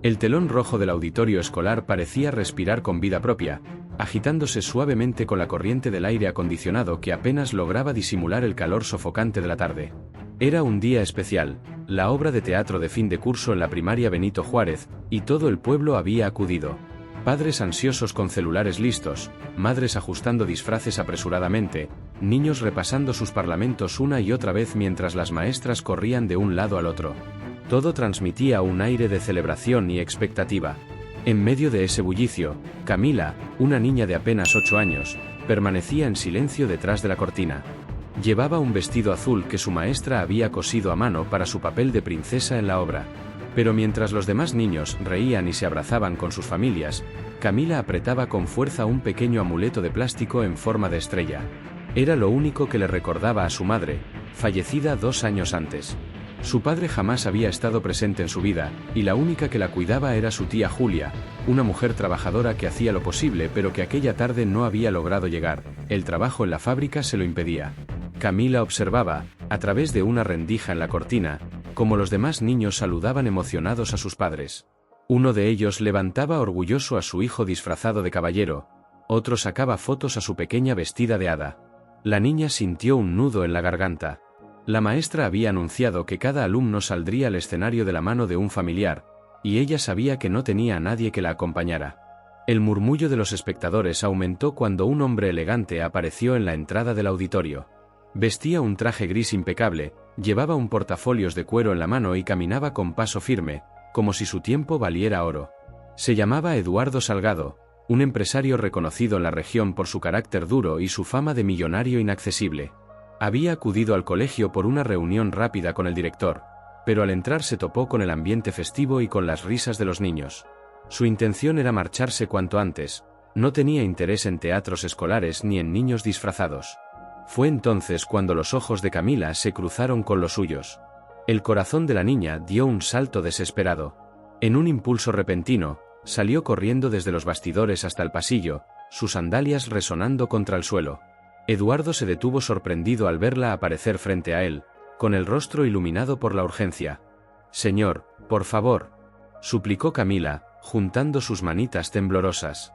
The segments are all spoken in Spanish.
El telón rojo del auditorio escolar parecía respirar con vida propia, agitándose suavemente con la corriente del aire acondicionado que apenas lograba disimular el calor sofocante de la tarde. Era un día especial, la obra de teatro de fin de curso en la primaria Benito Juárez, y todo el pueblo había acudido. Padres ansiosos con celulares listos, madres ajustando disfraces apresuradamente, niños repasando sus parlamentos una y otra vez mientras las maestras corrían de un lado al otro. Todo transmitía un aire de celebración y expectativa. En medio de ese bullicio, Camila, una niña de apenas 8 años, permanecía en silencio detrás de la cortina. Llevaba un vestido azul que su maestra había cosido a mano para su papel de princesa en la obra. Pero mientras los demás niños reían y se abrazaban con sus familias, Camila apretaba con fuerza un pequeño amuleto de plástico en forma de estrella. Era lo único que le recordaba a su madre, fallecida 2 años antes. Su padre jamás había estado presente en su vida, y la única que la cuidaba era su tía Julia, una mujer trabajadora que hacía lo posible pero que aquella tarde no había logrado llegar. El trabajo en la fábrica se lo impedía. Camila observaba, a través de una rendija en la cortina, cómo los demás niños saludaban emocionados a sus padres. Uno de ellos levantaba orgulloso a su hijo disfrazado de caballero, otro sacaba fotos a su pequeña vestida de hada. La niña sintió un nudo en la garganta. La maestra había anunciado que cada alumno saldría al escenario de la mano de un familiar, y ella sabía que no tenía a nadie que la acompañara. El murmullo de los espectadores aumentó cuando un hombre elegante apareció en la entrada del auditorio. Vestía un traje gris impecable, llevaba un portafolios de cuero en la mano y caminaba con paso firme, como si su tiempo valiera oro. Se llamaba Eduardo Salgado, un empresario reconocido en la región por su carácter duro y su fama de millonario inaccesible. Había acudido al colegio por una reunión rápida con el director, pero al entrar se topó con el ambiente festivo y con las risas de los niños. Su intención era marcharse cuanto antes, no tenía interés en teatros escolares ni en niños disfrazados. Fue entonces cuando los ojos de Camila se cruzaron con los suyos. El corazón de la niña dio un salto desesperado. En un impulso repentino, salió corriendo desde los bastidores hasta el pasillo, sus sandalias resonando contra el suelo. Eduardo se detuvo sorprendido al verla aparecer frente a él, con el rostro iluminado por la urgencia. «Señor, por favor», suplicó Camila, juntando sus manitas temblorosas.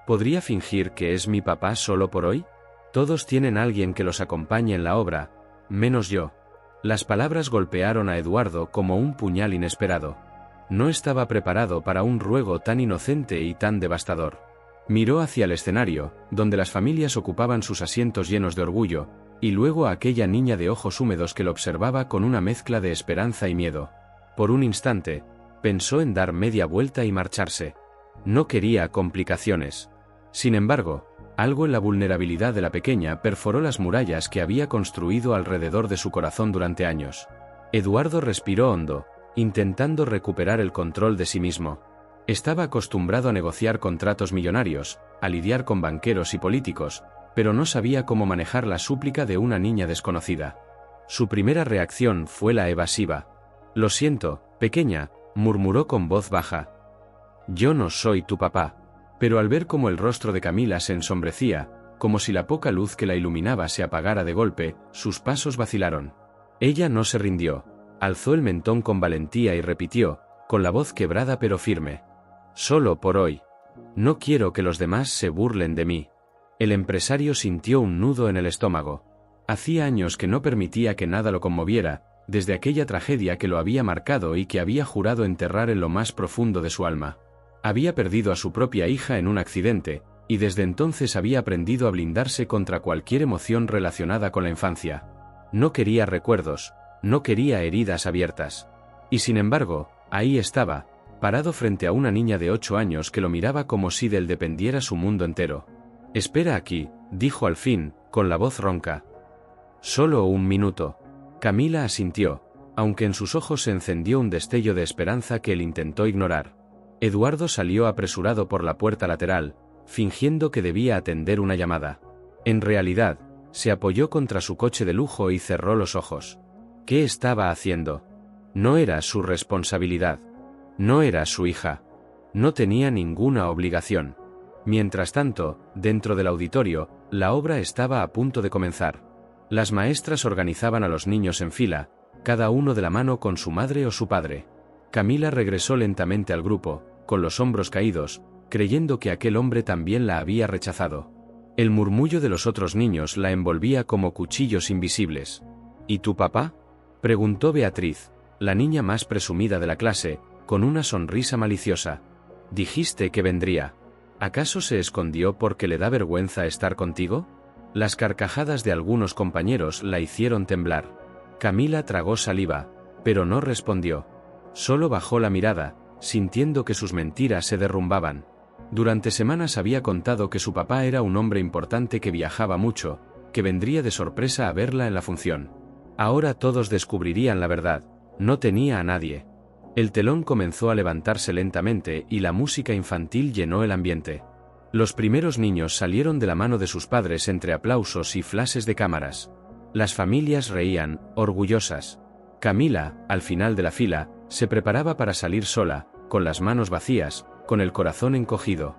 «¿Podría fingir que es mi papá solo por hoy? Todos tienen a alguien que los acompañe en la obra, menos yo». Las palabras golpearon a Eduardo como un puñal inesperado. No estaba preparado para un ruego tan inocente y tan devastador. Miró hacia el escenario, donde las familias ocupaban sus asientos llenos de orgullo, y luego a aquella niña de ojos húmedos que lo observaba con una mezcla de esperanza y miedo. Por un instante, pensó en dar media vuelta y marcharse. No quería complicaciones. Sin embargo, algo en la vulnerabilidad de la pequeña perforó las murallas que había construido alrededor de su corazón durante años. Eduardo respiró hondo, intentando recuperar el control de sí mismo. Estaba acostumbrado a negociar contratos millonarios, a lidiar con banqueros y políticos, pero no sabía cómo manejar la súplica de una niña desconocida. Su primera reacción fue la evasiva. «Lo siento, pequeña», murmuró con voz baja. «Yo no soy tu papá». Pero al ver cómo el rostro de Camila se ensombrecía, como si la poca luz que la iluminaba se apagara de golpe, sus pasos vacilaron. Ella no se rindió, alzó el mentón con valentía y repitió, con la voz quebrada pero firme: «Solo por hoy. No quiero que los demás se burlen de mí». El empresario sintió un nudo en el estómago. Hacía años que no permitía que nada lo conmoviera, desde aquella tragedia que lo había marcado y que había jurado enterrar en lo más profundo de su alma. Había perdido a su propia hija en un accidente, y desde entonces había aprendido a blindarse contra cualquier emoción relacionada con la infancia. No quería recuerdos, no quería heridas abiertas. Y sin embargo, ahí estaba, parado frente a una niña de 8 años que lo miraba como si de él dependiera su mundo entero. «Espera aquí», dijo al fin, con la voz ronca. «Solo un minuto». Camila asintió, aunque en sus ojos se encendió un destello de esperanza que él intentó ignorar. Eduardo salió apresurado por la puerta lateral, fingiendo que debía atender una llamada. En realidad, se apoyó contra su coche de lujo y cerró los ojos. ¿Qué estaba haciendo? No era su responsabilidad. No era su hija. No tenía ninguna obligación. Mientras tanto, dentro del auditorio, la obra estaba a punto de comenzar. Las maestras organizaban a los niños en fila, cada uno de la mano con su madre o su padre. Camila regresó lentamente al grupo, con los hombros caídos, creyendo que aquel hombre también la había rechazado. El murmullo de los otros niños la envolvía como cuchillos invisibles. ¿Y tu papá?, preguntó Beatriz, la niña más presumida de la clase, con una sonrisa maliciosa. Dijiste que vendría. ¿Acaso se escondió porque le da vergüenza estar contigo? Las carcajadas de algunos compañeros la hicieron temblar. Camila tragó saliva, pero no respondió. Solo bajó la mirada, sintiendo que sus mentiras se derrumbaban. Durante semanas había contado que su papá era un hombre importante que viajaba mucho, que vendría de sorpresa a verla en la función. Ahora todos descubrirían la verdad, no tenía a nadie. El telón comenzó a levantarse lentamente y la música infantil llenó el ambiente. Los primeros niños salieron de la mano de sus padres entre aplausos y flashes de cámaras. Las familias reían, orgullosas. Camila, al final de la fila, se preparaba para salir sola, con las manos vacías, con el corazón encogido.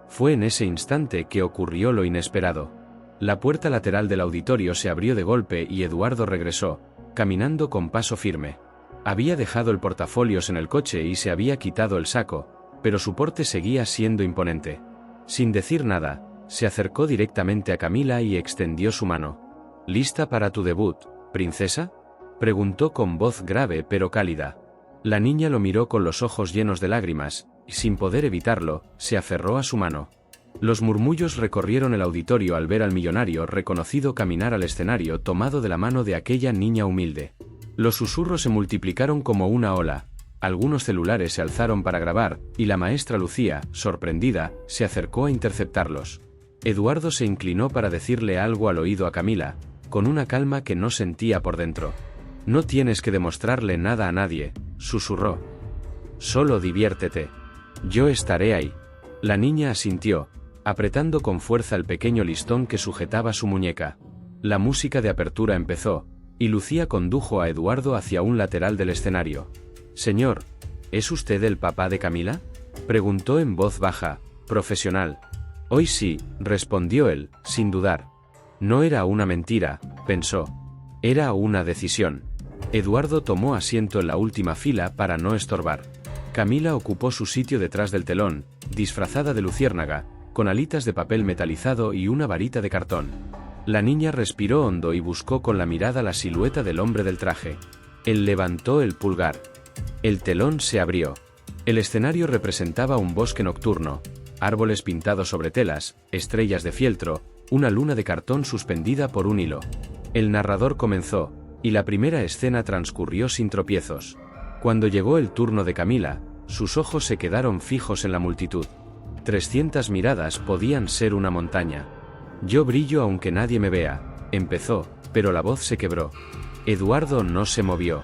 Fue en ese instante que ocurrió lo inesperado. La puerta lateral del auditorio se abrió de golpe y Eduardo regresó, caminando con paso firme. Había dejado el portafolios en el coche y se había quitado el saco, pero su porte seguía siendo imponente. Sin decir nada, se acercó directamente a Camila y extendió su mano. ¿Lista para tu debut, princesa?, preguntó con voz grave pero cálida. La niña lo miró con los ojos llenos de lágrimas, y sin poder evitarlo, se aferró a su mano. Los murmullos recorrieron el auditorio al ver al millonario reconocido caminar al escenario tomado de la mano de aquella niña humilde. Los susurros se multiplicaron como una ola. Algunos celulares se alzaron para grabar, y la maestra Lucía, sorprendida, se acercó a interceptarlos. Eduardo se inclinó para decirle algo al oído a Camila, con una calma que no sentía por dentro. No tienes que demostrarle nada a nadie, susurró. Solo diviértete. Yo estaré ahí. La niña asintió, apretando con fuerza el pequeño listón que sujetaba su muñeca. La música de apertura empezó, y Lucía condujo a Eduardo hacia un lateral del escenario. Señor, ¿es usted el papá de Camila?, preguntó en voz baja, profesional. Hoy sí, respondió él, sin dudar. No era una mentira, pensó. Era una decisión. Eduardo tomó asiento en la última fila para no estorbar. Camila ocupó su sitio detrás del telón, disfrazada de luciérnaga, con alitas de papel metalizado y una varita de cartón. La niña respiró hondo y buscó con la mirada la silueta del hombre del traje. Él levantó el pulgar. El telón se abrió. El escenario representaba un bosque nocturno, árboles pintados sobre telas, estrellas de fieltro, una luna de cartón suspendida por un hilo. El narrador comenzó, y la primera escena transcurrió sin tropiezos. Cuando llegó el turno de Camila, sus ojos se quedaron fijos en la multitud. 300 miradas podían ser una montaña. Yo brillo aunque nadie me vea, empezó, pero la voz se quebró. Eduardo no se movió.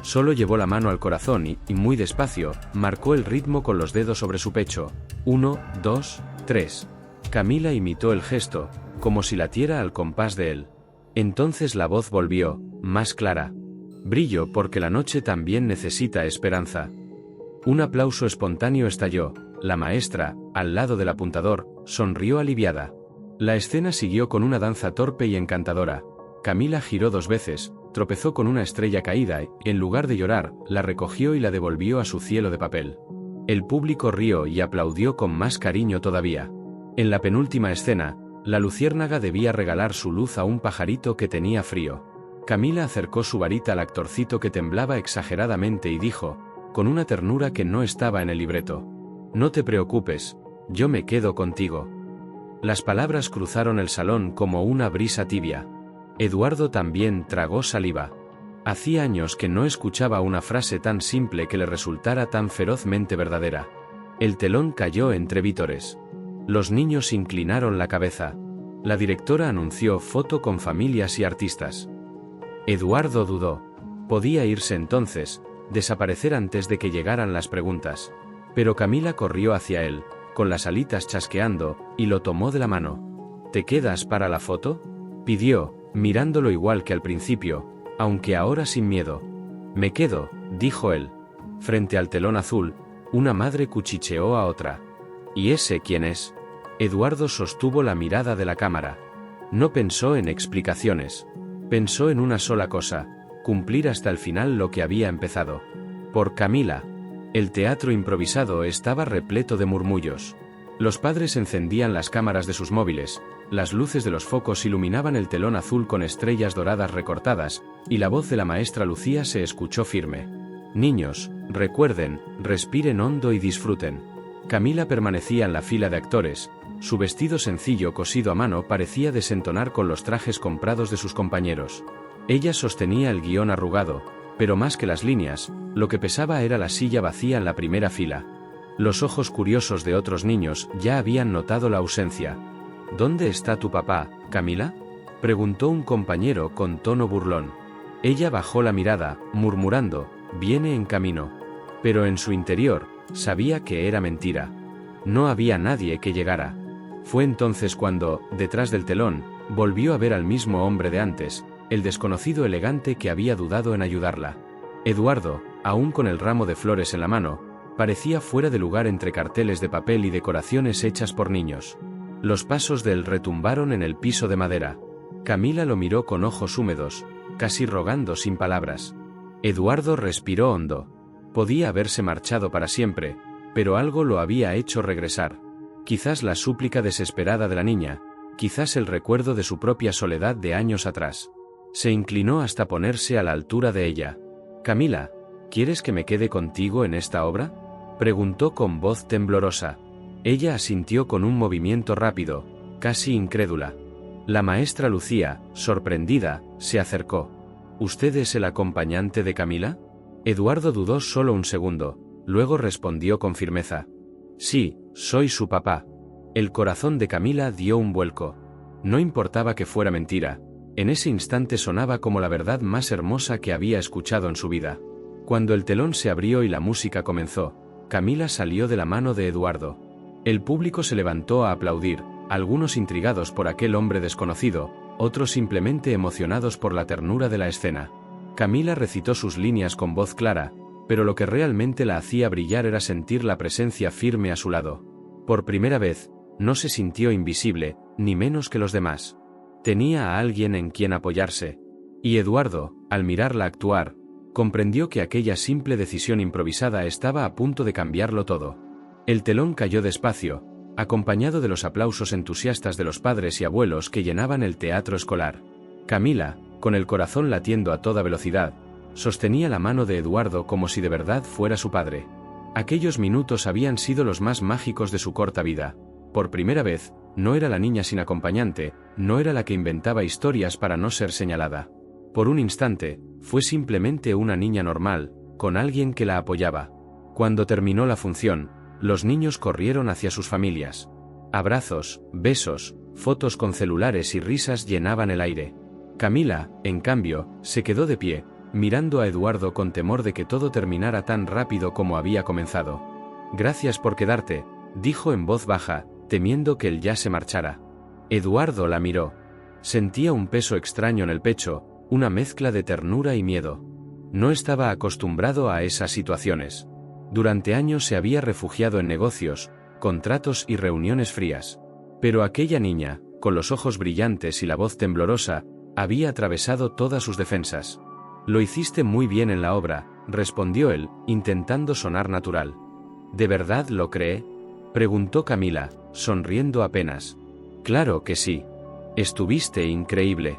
Solo llevó la mano al corazón y, muy despacio, marcó el ritmo con los dedos sobre su pecho. 1, 2, 3. Camila imitó el gesto, como si latiera al compás de él. Entonces la voz volvió, más clara. Brillo porque la noche también necesita esperanza. Un aplauso espontáneo estalló. La maestra, al lado del apuntador, sonrió aliviada. La escena siguió con una danza torpe y encantadora. Camila giró 2 veces, tropezó con una estrella caída y, en lugar de llorar, la recogió y la devolvió a su cielo de papel. El público rió y aplaudió con más cariño todavía. En la penúltima escena, la luciérnaga debía regalar su luz a un pajarito que tenía frío. Camila acercó su varita al actorcito que temblaba exageradamente y dijo, con una ternura que no estaba en el libreto: no te preocupes, yo me quedo contigo. Las palabras cruzaron el salón como una brisa tibia. Eduardo también tragó saliva. Hacía años que no escuchaba una frase tan simple que le resultara tan ferozmente verdadera. El telón cayó entre vítores. Los niños inclinaron la cabeza. La directora anunció foto con familias y artistas. Eduardo dudó. Podía irse entonces, desaparecer antes de que llegaran las preguntas. Pero Camila corrió hacia él, con las alitas chasqueando, y lo tomó de la mano. ¿Te quedas para la foto?, pidió, mirándolo igual que al principio, aunque ahora sin miedo. Me quedo, dijo él. Frente al telón azul, una madre cuchicheó a otra. ¿Y ese quién es? Eduardo sostuvo la mirada de la cámara. No pensó en explicaciones. Pensó en una sola cosa: cumplir hasta el final lo que había empezado. Por Camila. El teatro improvisado estaba repleto de murmullos. Los padres encendían las cámaras de sus móviles, las luces de los focos iluminaban el telón azul con estrellas doradas recortadas, y la voz de la maestra Lucía se escuchó firme. Niños, recuerden, respiren hondo y disfruten. Camila permanecía en la fila de actores. Su vestido sencillo cosido a mano parecía desentonar con los trajes comprados de sus compañeros. Ella sostenía el guión arrugado, pero más que las líneas, lo que pesaba era la silla vacía en la primera fila. Los ojos curiosos de otros niños ya habían notado la ausencia. ¿Dónde está tu papá, Camila?, preguntó un compañero con tono burlón. Ella bajó la mirada, murmurando, «Viene en camino». Pero en su interior, sabía que era mentira. No había nadie que llegara. Fue entonces cuando, detrás del telón, volvió a ver al mismo hombre de antes, el desconocido elegante que había dudado en ayudarla. Eduardo, aún con el ramo de flores en la mano, parecía fuera de lugar entre carteles de papel y decoraciones hechas por niños. Los pasos de él retumbaron en el piso de madera. Camila lo miró con ojos húmedos, casi rogando sin palabras. Eduardo respiró hondo. Podía haberse marchado para siempre, pero algo lo había hecho regresar. Quizás la súplica desesperada de la niña, quizás el recuerdo de su propia soledad de años atrás. Se inclinó hasta ponerse a la altura de ella. «Camila, ¿quieres que me quede contigo en esta obra?», preguntó con voz temblorosa. Ella asintió con un movimiento rápido, casi incrédula. La maestra Lucía, sorprendida, se acercó. «¿Usted es el acompañante de Camila?». Eduardo dudó solo un segundo, luego respondió con firmeza. «Sí, soy su papá». El corazón de Camila dio un vuelco. No importaba que fuera mentira, en ese instante sonaba como la verdad más hermosa que había escuchado en su vida. Cuando el telón se abrió y la música comenzó, Camila salió de la mano de Eduardo. El público se levantó a aplaudir, algunos intrigados por aquel hombre desconocido, otros simplemente emocionados por la ternura de la escena. Camila recitó sus líneas con voz clara, pero lo que realmente la hacía brillar era sentir la presencia firme a su lado. Por primera vez, no se sintió invisible, ni menos que los demás. Tenía a alguien en quien apoyarse. Y Eduardo, al mirarla actuar, comprendió que aquella simple decisión improvisada estaba a punto de cambiarlo todo. El telón cayó despacio, acompañado de los aplausos entusiastas de los padres y abuelos que llenaban el teatro escolar. Camila, con el corazón latiendo a toda velocidad, sostenía la mano de Eduardo como si de verdad fuera su padre. Aquellos minutos habían sido los más mágicos de su corta vida. Por primera vez, no era la niña sin acompañante, no era la que inventaba historias para no ser señalada. Por un instante, fue simplemente una niña normal, con alguien que la apoyaba. Cuando terminó la función, los niños corrieron hacia sus familias. Abrazos, besos, fotos con celulares y risas llenaban el aire. Camila, en cambio, se quedó de pie, mirando a Eduardo con temor de que todo terminara tan rápido como había comenzado. «Gracias por quedarte», dijo en voz baja, temiendo que él ya se marchara. Eduardo la miró. Sentía un peso extraño en el pecho, una mezcla de ternura y miedo. No estaba acostumbrado a esas situaciones. Durante años se había refugiado en negocios, contratos y reuniones frías. Pero aquella niña, con los ojos brillantes y la voz temblorosa, había atravesado todas sus defensas. «Lo hiciste muy bien en la obra», respondió él, intentando sonar natural. «¿De verdad lo cree?», preguntó Camila, sonriendo apenas. «Claro que sí. Estuviste increíble».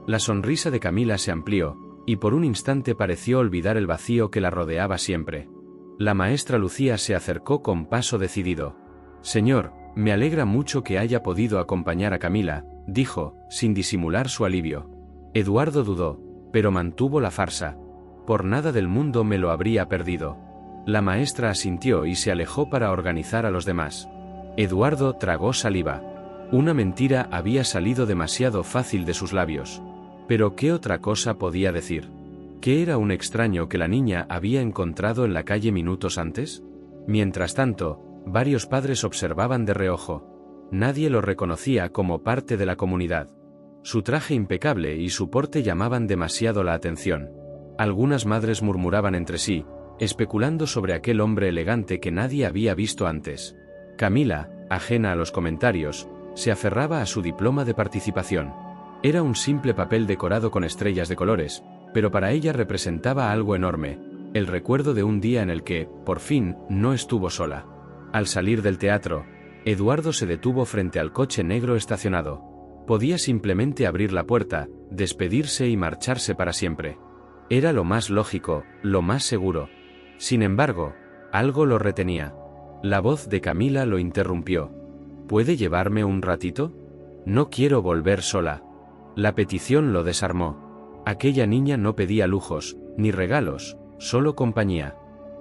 La sonrisa de Camila se amplió, y por un instante pareció olvidar el vacío que la rodeaba siempre. La maestra Lucía se acercó con paso decidido. «Señor, me alegra mucho que haya podido acompañar a Camila», dijo, sin disimular su alivio. Eduardo dudó, pero mantuvo la farsa. «Por nada del mundo me lo habría perdido». La maestra asintió y se alejó para organizar a los demás. Eduardo tragó saliva. Una mentira había salido demasiado fácil de sus labios. Pero ¿qué otra cosa podía decir? ¿Qué era un extraño que la niña había encontrado en la calle minutos antes? Mientras tanto, varios padres observaban de reojo. Nadie lo reconocía como parte de la comunidad. Su traje impecable y su porte llamaban demasiado la atención. Algunas madres murmuraban entre sí, especulando sobre aquel hombre elegante que nadie había visto antes. Camila, ajena a los comentarios, se aferraba a su diploma de participación. Era un simple papel decorado con estrellas de colores, pero para ella representaba algo enorme. el recuerdo de un día en el que, por fin, no estuvo sola. Al salir del teatro, Eduardo se detuvo frente al coche negro estacionado. Podía simplemente abrir la puerta, despedirse y marcharse para siempre. Era lo más lógico, lo más seguro. Sin embargo, algo lo retenía. La voz de Camila lo interrumpió. ¿Puede llevarme un ratito? No quiero volver sola. La petición lo desarmó. Aquella niña no pedía lujos, ni regalos, solo compañía.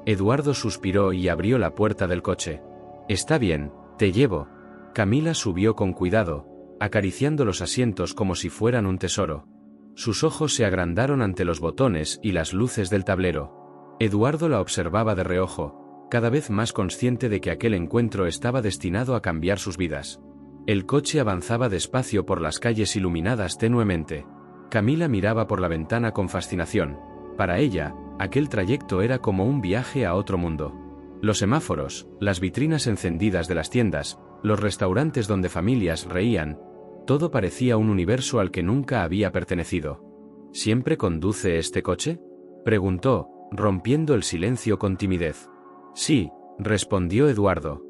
Eduardo suspiró y abrió la puerta del coche. Está bien, te llevo. Camila subió con cuidado, acariciando los asientos como si fueran un tesoro. Sus ojos se agrandaron ante los botones y las luces del tablero. Eduardo la observaba de reojo, cada vez más consciente de que aquel encuentro estaba destinado a cambiar sus vidas. El coche avanzaba despacio por las calles iluminadas tenuemente. Camila miraba por la ventana con fascinación. Para ella, aquel trayecto era como un viaje a otro mundo. Los semáforos, las vitrinas encendidas de las tiendas, los restaurantes donde familias reían, todo parecía un universo al que nunca había pertenecido. ¿Siempre conduce este coche?, preguntó, rompiendo el silencio con timidez. Sí, respondió Eduardo.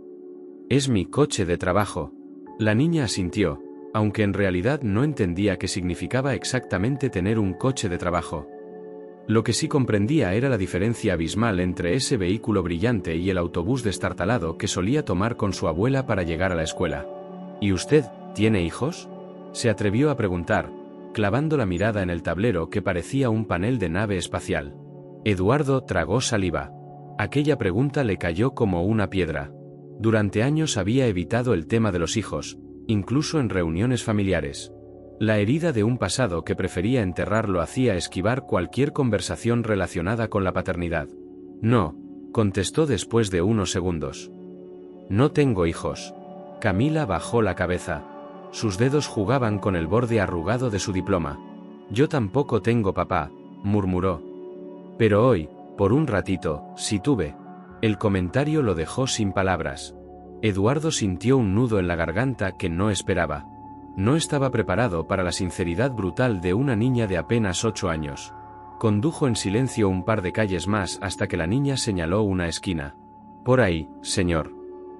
Es mi coche de trabajo. La niña asintió, aunque en realidad no entendía qué significaba exactamente tener un coche de trabajo. Lo que sí comprendía era la diferencia abismal entre ese vehículo brillante y el autobús destartalado que solía tomar con su abuela para llegar a la escuela. ¿Y usted, tiene hijos?, se atrevió a preguntar, clavando la mirada en el tablero que parecía un panel de nave espacial. Eduardo tragó saliva. Aquella pregunta le cayó como una piedra. Durante años había evitado el tema de los hijos, incluso en reuniones familiares. La herida de un pasado que prefería enterrar lo hacía esquivar cualquier conversación relacionada con la paternidad. No, contestó después de unos segundos. No tengo hijos. Camila bajó la cabeza. Sus dedos jugaban con el borde arrugado de su diploma. Yo tampoco tengo papá, murmuró. Pero hoy, por un ratito, sí tuve. El comentario lo dejó sin palabras. Eduardo sintió un nudo en la garganta que no esperaba. No estaba preparado para la sinceridad brutal de una niña de apenas 8 años. Condujo en silencio un par de calles más hasta que la niña señaló una esquina. Por ahí, señor.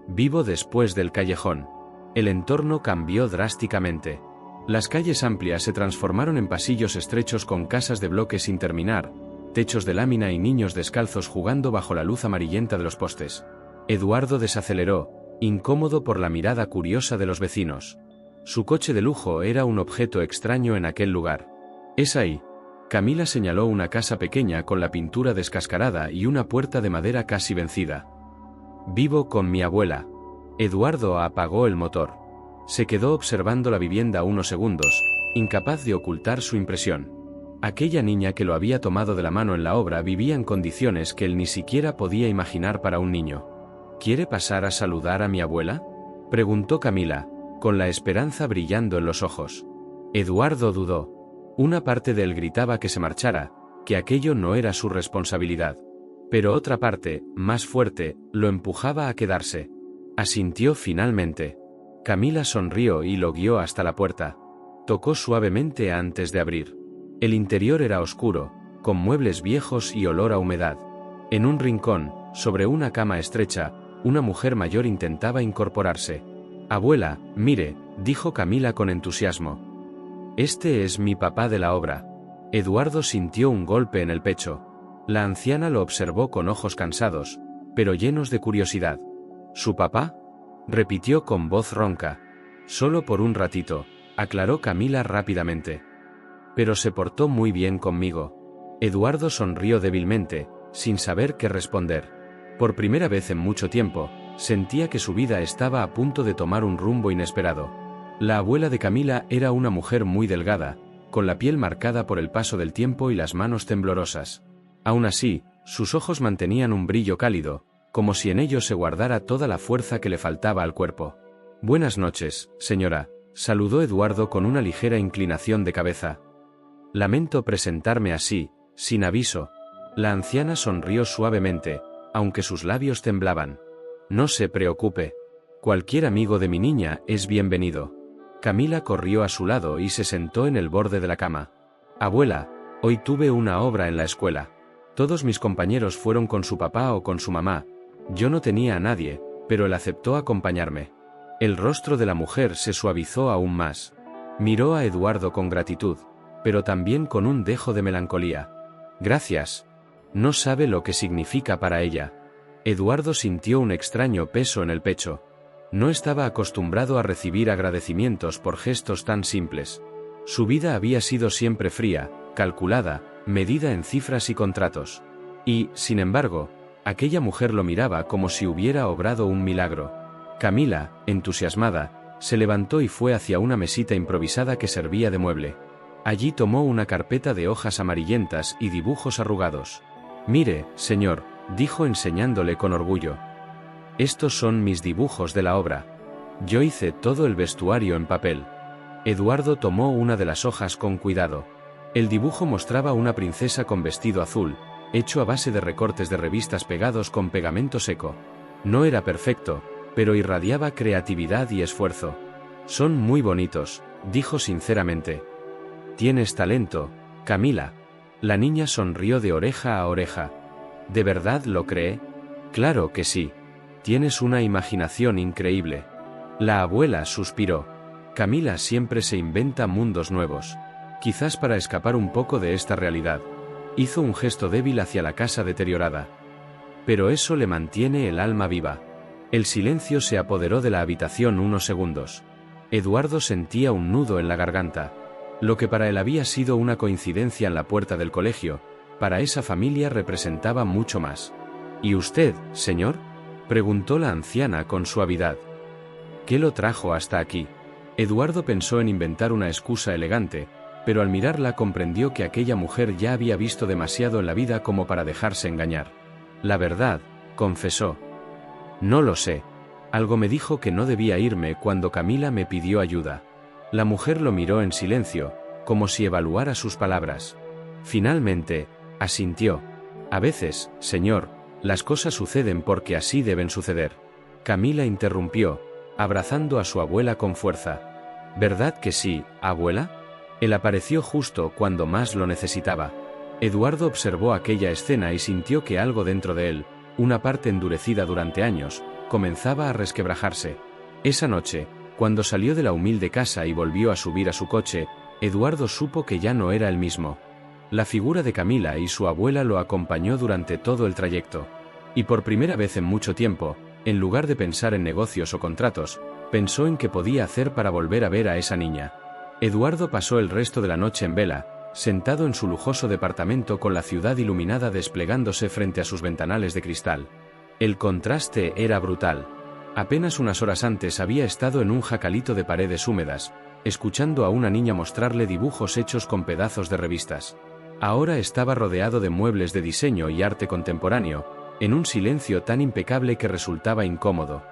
Vivo después del callejón. El entorno cambió drásticamente. Las calles amplias se transformaron en pasillos estrechos con casas de bloques sin terminar, techos de lámina y niños descalzos jugando bajo la luz amarillenta de los postes. Eduardo desaceleró, incómodo por la mirada curiosa de los vecinos. Su coche de lujo era un objeto extraño en aquel lugar. Es ahí. Camila señaló una casa pequeña con la pintura descascarada y una puerta de madera casi vencida. Vivo con mi abuela. Eduardo apagó el motor. Se quedó observando la vivienda unos segundos, incapaz de ocultar su impresión. Aquella niña que lo había tomado de la mano en la obra vivía en condiciones que él ni siquiera podía imaginar para un niño. ¿Quiere pasar a saludar a mi abuela?, preguntó Camila, con la esperanza brillando en los ojos. Eduardo dudó. Una parte de él gritaba que se marchara, que aquello no era su responsabilidad. Pero otra parte, más fuerte, lo empujaba a quedarse. Asintió finalmente. Camila sonrió y lo guió hasta la puerta. Tocó suavemente antes de abrir. El interior era oscuro, con muebles viejos y olor a humedad. En un rincón, sobre una cama estrecha, una mujer mayor intentaba incorporarse. Abuela, mire, dijo Camila con entusiasmo. Este es mi papá de la obra. Eduardo sintió un golpe en el pecho. La anciana lo observó con ojos cansados, pero llenos de curiosidad. ¿Su papá?, repitió con voz ronca. Solo por un ratito, aclaró Camila rápidamente. Pero se portó muy bien conmigo. Eduardo sonrió débilmente, sin saber qué responder. Por primera vez en mucho tiempo, sentía que su vida estaba a punto de tomar un rumbo inesperado. La abuela de Camila era una mujer muy delgada, con la piel marcada por el paso del tiempo y las manos temblorosas. Aún así, sus ojos mantenían un brillo cálido, como si en ellos se guardara toda la fuerza que le faltaba al cuerpo. Buenas noches, señora, saludó Eduardo con una ligera inclinación de cabeza. Lamento presentarme así, sin aviso. La anciana sonrió suavemente, aunque sus labios temblaban. No se preocupe. Cualquier amigo de mi niña es bienvenido. Camila corrió a su lado y se sentó en el borde de la cama. Abuela, hoy tuve una obra en la escuela. Todos mis compañeros fueron con su papá o con su mamá. Yo no tenía a nadie, pero él aceptó acompañarme. El rostro de la mujer se suavizó aún más. Miró a Eduardo con gratitud, pero también con un dejo de melancolía. Gracias. No sabe lo que significa para ella. Eduardo sintió un extraño peso en el pecho. No estaba acostumbrado a recibir agradecimientos por gestos tan simples. Su vida había sido siempre fría, calculada, medida en cifras y contratos. Y, sin embargo, aquella mujer lo miraba como si hubiera obrado un milagro. Camila, entusiasmada, se levantó y fue hacia una mesita improvisada que servía de mueble. Allí tomó una carpeta de hojas amarillentas y dibujos arrugados. «Mire, señor», dijo enseñándole con orgullo. «Estos son mis dibujos de la obra. Yo hice todo el vestuario en papel». Eduardo tomó una de las hojas con cuidado. El dibujo mostraba una princesa con vestido azul, hecho a base de recortes de revistas pegados con pegamento seco. No era perfecto, pero irradiaba creatividad y esfuerzo. «Son muy bonitos», dijo sinceramente. «Tienes talento, Camila». La niña sonrió de oreja a oreja. «¿De verdad lo cree?» «Claro que sí. Tienes una imaginación increíble». La abuela suspiró. «Camila siempre se inventa mundos nuevos. Quizás para escapar un poco de esta realidad». Hizo un gesto débil hacia la casa deteriorada. «Pero eso le mantiene el alma viva». El silencio se apoderó de la habitación unos segundos. Eduardo sentía un nudo en la garganta. Lo que para él había sido una coincidencia en la puerta del colegio, para esa familia representaba mucho más. «¿Y usted, señor?», preguntó la anciana con suavidad. «¿Qué lo trajo hasta aquí?». Eduardo pensó en inventar una excusa elegante, pero al mirarla comprendió que aquella mujer ya había visto demasiado en la vida como para dejarse engañar. «La verdad», confesó. «No lo sé. Algo me dijo que no debía irme cuando Camila me pidió ayuda». La mujer lo miró en silencio, como si evaluara sus palabras. Finalmente, asintió. «A veces, señor, las cosas suceden porque así deben suceder». Camila interrumpió, abrazando a su abuela con fuerza. «¿Verdad que sí, abuela?». Él apareció justo cuando más lo necesitaba. Eduardo observó aquella escena y sintió que algo dentro de él, una parte endurecida durante años, comenzaba a resquebrajarse. Esa noche, cuando salió de la humilde casa y volvió a subir a su coche, Eduardo supo que ya no era el mismo. La figura de Camila y su abuela lo acompañó durante todo el trayecto. Y por primera vez en mucho tiempo, en lugar de pensar en negocios o contratos, pensó en qué podía hacer para volver a ver a esa niña. Eduardo pasó el resto de la noche en vela, sentado en su lujoso departamento con la ciudad iluminada desplegándose frente a sus ventanales de cristal. El contraste era brutal. Apenas unas horas antes había estado en un jacalito de paredes húmedas, escuchando a una niña mostrarle dibujos hechos con pedazos de revistas. Ahora estaba rodeado de muebles de diseño y arte contemporáneo, en un silencio tan impecable que resultaba incómodo.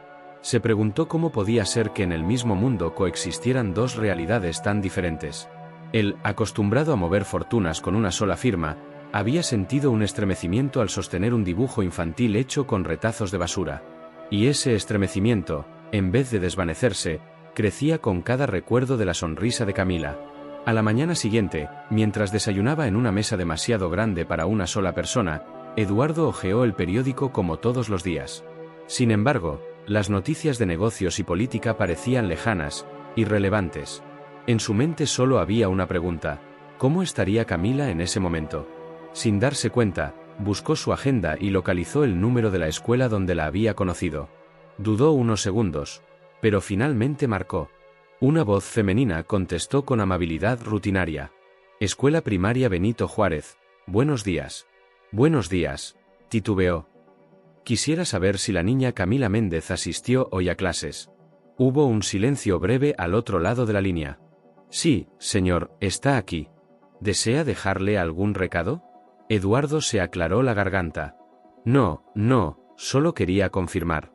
Se preguntó cómo podía ser que en el mismo mundo coexistieran dos realidades tan diferentes. Él, acostumbrado a mover fortunas con una sola firma, había sentido un estremecimiento al sostener un dibujo infantil hecho con retazos de basura. Y ese estremecimiento, en vez de desvanecerse, crecía con cada recuerdo de la sonrisa de Camila. A la mañana siguiente, mientras desayunaba en una mesa demasiado grande para una sola persona, Eduardo hojeó el periódico como todos los días. Sin embargo, las noticias de negocios y política parecían lejanas, irrelevantes. En su mente solo había una pregunta: ¿cómo estaría Camila en ese momento? Sin darse cuenta, buscó su agenda y localizó el número de la escuela donde la había conocido. Dudó unos segundos, pero finalmente marcó. Una voz femenina contestó con amabilidad rutinaria. «Escuela Primaria Benito Juárez, buenos días». «Buenos días», titubeó. «Quisiera saber si la niña Camila Méndez asistió hoy a clases». Hubo un silencio breve al otro lado de la línea. «Sí, señor, está aquí. ¿Desea dejarle algún recado?». Eduardo se aclaró la garganta. «No, solo quería confirmar».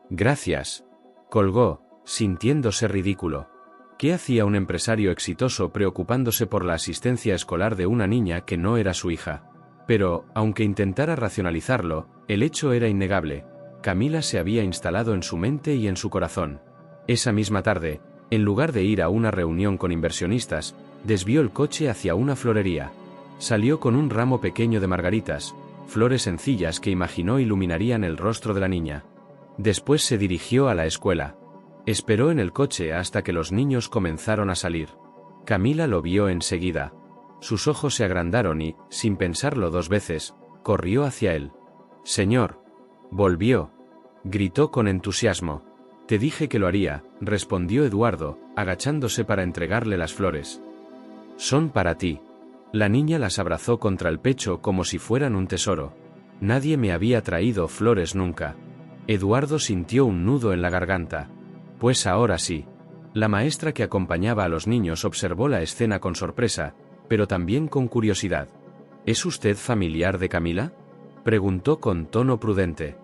«Gracias». Colgó, sintiéndose ridículo. ¿Qué hacía un empresario exitoso preocupándose por la asistencia escolar de una niña que no era su hija? Pero, aunque intentara racionalizarlo, el hecho era innegable. Camila se había instalado en su mente y en su corazón. Esa misma tarde, en lugar de ir a una reunión con inversionistas, desvió el coche hacia una florería. Salió con un ramo pequeño de margaritas, flores sencillas que imaginó iluminarían el rostro de la niña. Después se dirigió a la escuela. Esperó en el coche hasta que los niños comenzaron a salir. Camila lo vio enseguida. Sus ojos se agrandaron y, sin pensarlo 2 veces, corrió hacia él. «Señor». «Volvió», gritó con entusiasmo. «Te dije que lo haría», respondió Eduardo, agachándose para entregarle las flores. «Son para ti». La niña las abrazó contra el pecho como si fueran un tesoro. Nadie me había traído flores nunca. Eduardo sintió un nudo en la garganta. Pues ahora sí. La maestra que acompañaba a los niños observó la escena con sorpresa, pero también con curiosidad. ¿Es usted familiar de Camila?, preguntó con tono prudente.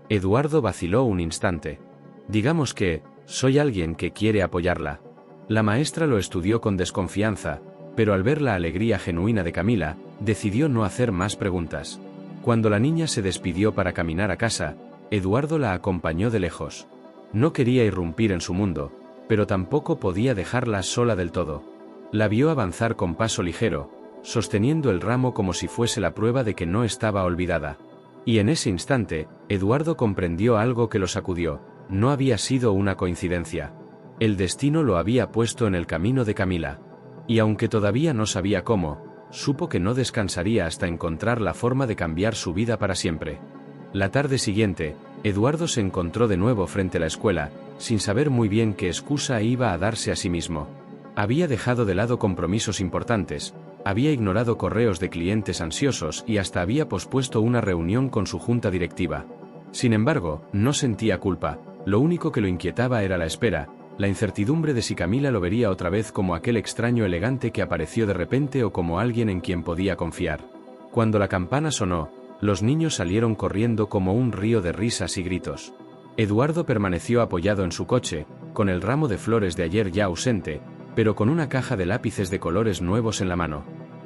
Eduardo vaciló un instante. Digamos que, soy alguien que quiere apoyarla. La maestra lo estudió con desconfianza, pero al ver la alegría genuina de Camila, decidió no hacer más preguntas. Cuando la niña se despidió para caminar a casa, Eduardo la acompañó de lejos. No quería irrumpir en su mundo, pero tampoco podía dejarla sola del todo. La vio avanzar con paso ligero, sosteniendo el ramo como si fuese la prueba de que no estaba olvidada. Y en ese instante, Eduardo comprendió algo que lo sacudió. No había sido una coincidencia. El destino lo había puesto en el camino de Camila. Y aunque todavía no sabía cómo, supo que no descansaría hasta encontrar la forma de cambiar su vida para siempre. La tarde siguiente, Eduardo se encontró de nuevo frente a la escuela, sin saber muy bien qué excusa iba a darse a sí mismo. Había dejado de lado compromisos importantes, había ignorado correos de clientes ansiosos y hasta había pospuesto una reunión con su junta directiva. Sin embargo, no sentía culpa, lo único que lo inquietaba era la espera, la incertidumbre de si Camila lo vería otra vez como aquel extraño elegante que apareció de repente o como alguien en quien podía confiar. Cuando la campana sonó, los niños salieron corriendo como un río de risas y gritos. Eduardo permaneció apoyado en su coche, con el ramo de flores de ayer ya ausente, pero con una caja de lápices de colores nuevos en la mano.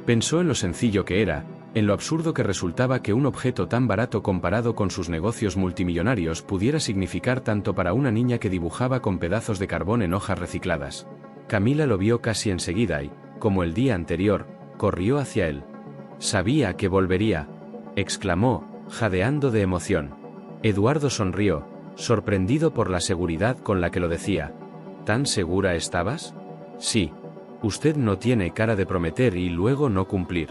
Pensó en lo sencillo que era, en lo absurdo que resultaba que un objeto tan barato comparado con sus negocios multimillonarios pudiera significar tanto para una niña que dibujaba con pedazos de carbón en hojas recicladas. Camila lo vio casi enseguida y, como el día anterior, corrió hacia él. «Sabía que volvería», exclamó, jadeando de emoción. Eduardo sonrió, sorprendido por la seguridad con la que lo decía. ¿Tan segura estabas? Sí. Usted no tiene cara de prometer y luego no cumplir.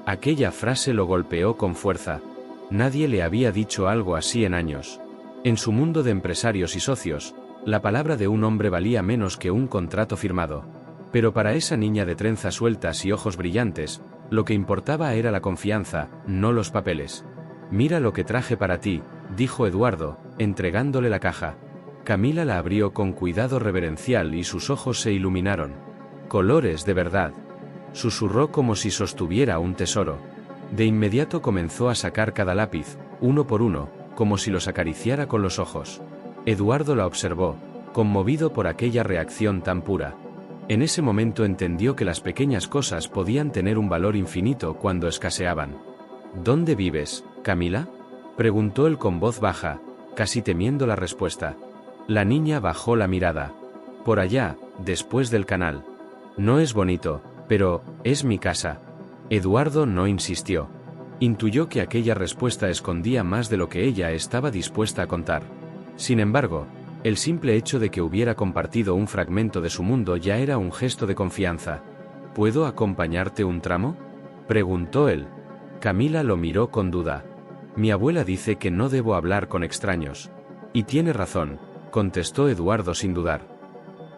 Aquella frase lo golpeó con fuerza. Nadie le había dicho algo así en años. En su mundo de empresarios y socios, la palabra de un hombre valía menos que un contrato firmado. Pero para esa niña de trenzas sueltas y ojos brillantes, lo que importaba era la confianza, no los papeles. «Mira lo que traje para ti», dijo Eduardo, entregándole la caja. Camila la abrió con cuidado reverencial y sus ojos se iluminaron. «Colores de verdad», susurró como si sostuviera un tesoro. De inmediato comenzó a sacar cada lápiz, uno por uno, como si los acariciara con los ojos. Eduardo la observó, conmovido por aquella reacción tan pura. En ese momento entendió que las pequeñas cosas podían tener un valor infinito cuando escaseaban. «¿Dónde vives, Camila?», preguntó él con voz baja, casi temiendo la respuesta. La niña bajó la mirada. «Por allá, después del canal. No es bonito, pero es mi casa». Eduardo no insistió. Intuyó que aquella respuesta escondía más de lo que ella estaba dispuesta a contar. Sin embargo, el simple hecho de que hubiera compartido un fragmento de su mundo ya era un gesto de confianza. «¿Puedo acompañarte un tramo?», preguntó él. Camila lo miró con duda. «Mi abuela dice que no debo hablar con extraños». «Y tiene razón», contestó Eduardo sin dudar.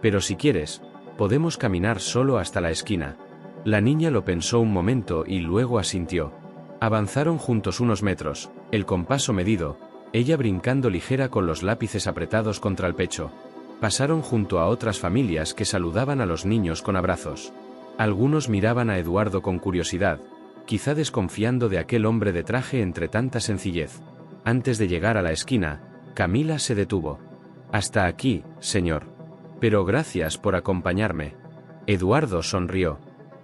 «Pero si quieres, podemos caminar solo hasta la esquina». La niña lo pensó un momento y luego asintió. Avanzaron juntos unos metros, el compaso medido, ella brincando ligera con los lápices apretados contra el pecho. Pasaron junto a otras familias que saludaban a los niños con abrazos. Algunos miraban a Eduardo con curiosidad, quizá desconfiando de aquel hombre de traje entre tanta sencillez. Antes de llegar a la esquina, Camila se detuvo. «Hasta aquí, señor. Pero gracias por acompañarme». Eduardo sonrió.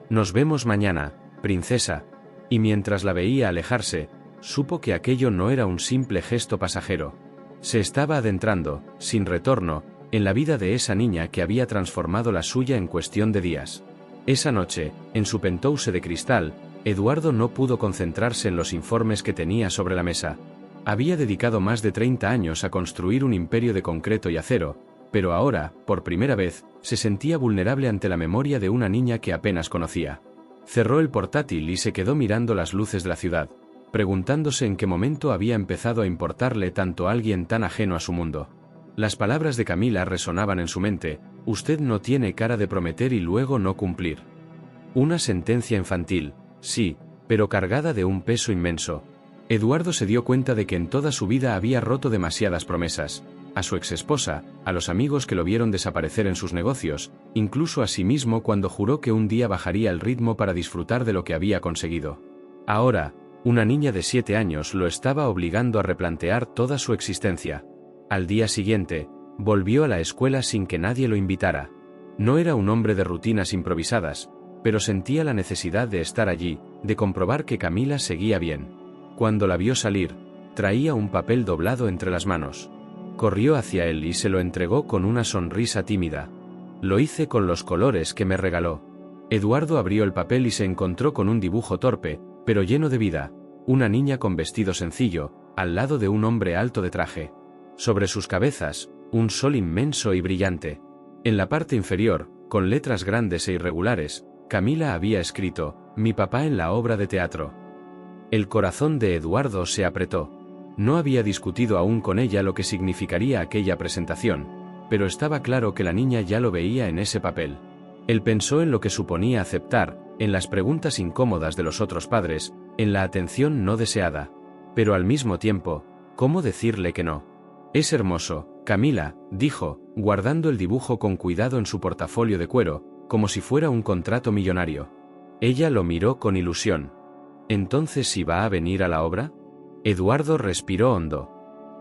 «Nos vemos mañana, princesa». Y mientras la veía alejarse, supo que aquello no era un simple gesto pasajero. Se estaba adentrando, sin retorno, en la vida de esa niña que había transformado la suya en cuestión de días. Esa noche, en su penthouse de cristal, Eduardo no pudo concentrarse en los informes que tenía sobre la mesa. Había dedicado más de 30 años a construir un imperio de concreto y acero, pero ahora, por primera vez, se sentía vulnerable ante la memoria de una niña que apenas conocía. Cerró el portátil y se quedó mirando las luces de la ciudad, preguntándose en qué momento había empezado a importarle tanto a alguien tan ajeno a su mundo. Las palabras de Camila resonaban en su mente: usted no tiene cara de prometer y luego no cumplir. Una sentencia infantil, sí, pero cargada de un peso inmenso. Eduardo se dio cuenta de que en toda su vida había roto demasiadas promesas, a su exesposa, a los amigos que lo vieron desaparecer en sus negocios, incluso a sí mismo cuando juró que un día bajaría el ritmo para disfrutar de lo que había conseguido. Ahora, una niña de 7 años lo estaba obligando a replantear toda su existencia. Al día siguiente, volvió a la escuela sin que nadie lo invitara. No era un hombre de rutinas improvisadas, pero sentía la necesidad de estar allí, de comprobar que Camila seguía bien. Cuando la vio salir, traía un papel doblado entre las manos. Corrió hacia él y se lo entregó con una sonrisa tímida. Lo hice con los colores que me regaló. Eduardo abrió el papel y se encontró con un dibujo torpe, pero lleno de vida, una niña con vestido sencillo, al lado de un hombre alto de traje. Sobre sus cabezas, un sol inmenso y brillante. En la parte inferior, con letras grandes e irregulares, Camila había escrito: mi papá en la obra de teatro. El corazón de Eduardo se apretó. No había discutido aún con ella lo que significaría aquella presentación, pero estaba claro que la niña ya lo veía en ese papel. Él pensó en lo que suponía aceptar, en las preguntas incómodas de los otros padres, en la atención no deseada. Pero al mismo tiempo, ¿cómo decirle que no? Es hermoso, Camila, dijo, guardando el dibujo con cuidado en su portafolio de cuero, como si fuera un contrato millonario. Ella lo miró con ilusión. ¿Entonces sí va a venir a la obra? Eduardo respiró hondo.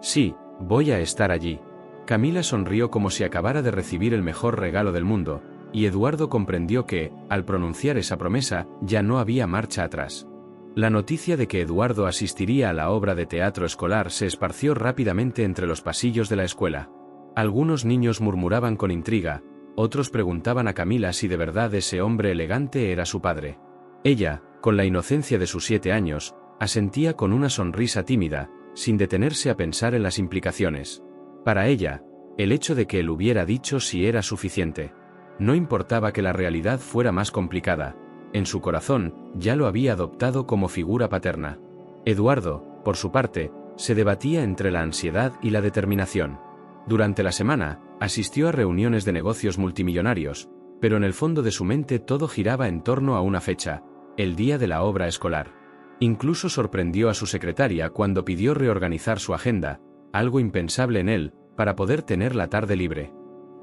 Sí, voy a estar allí. Camila sonrió como si acabara de recibir el mejor regalo del mundo, y Eduardo comprendió que, al pronunciar esa promesa, ya no había marcha atrás. La noticia de que Eduardo asistiría a la obra de teatro escolar se esparció rápidamente entre los pasillos de la escuela. Algunos niños murmuraban con intriga, otros preguntaban a Camila si de verdad ese hombre elegante era su padre. Ella, con la inocencia de sus 7 años, asentía con una sonrisa tímida, sin detenerse a pensar en las implicaciones. Para ella, el hecho de que él hubiera dicho sí era suficiente. No importaba que la realidad fuera más complicada. En su corazón, ya lo había adoptado como figura paterna. Eduardo, por su parte, se debatía entre la ansiedad y la determinación. Durante la semana, asistió a reuniones de negocios multimillonarios, pero en el fondo de su mente todo giraba en torno a una fecha: el día de la obra escolar. Incluso sorprendió a su secretaria cuando pidió reorganizar su agenda, algo impensable en él, para poder tener la tarde libre.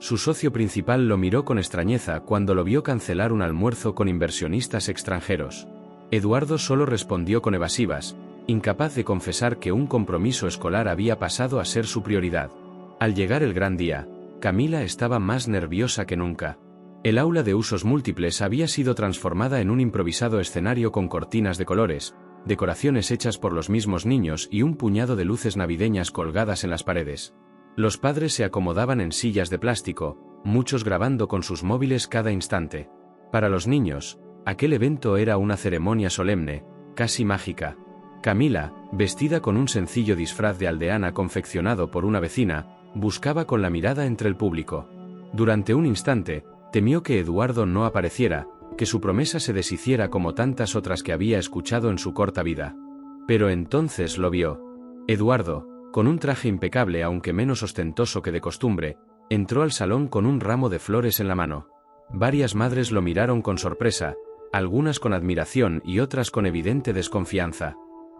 Su socio principal lo miró con extrañeza cuando lo vio cancelar un almuerzo con inversionistas extranjeros. Eduardo solo respondió con evasivas, incapaz de confesar que un compromiso escolar había pasado a ser su prioridad. Al llegar el gran día, Camila estaba más nerviosa que nunca. El aula de usos múltiples había sido transformada en un improvisado escenario con cortinas de colores, decoraciones hechas por los mismos niños y un puñado de luces navideñas colgadas en las paredes. Los padres se acomodaban en sillas de plástico, muchos grabando con sus móviles cada instante. Para los niños, aquel evento era una ceremonia solemne, casi mágica. Camila, vestida con un sencillo disfraz de aldeana confeccionado por una vecina, buscaba con la mirada entre el público. Durante un instante, temió que Eduardo no apareciera, que su promesa se deshiciera como tantas otras que había escuchado en su corta vida. Pero entonces lo vio. Eduardo, con un traje impecable aunque menos ostentoso que de costumbre, entró al salón con un ramo de flores en la mano. Varias madres lo miraron con sorpresa, algunas con admiración y otras con evidente desconfianza.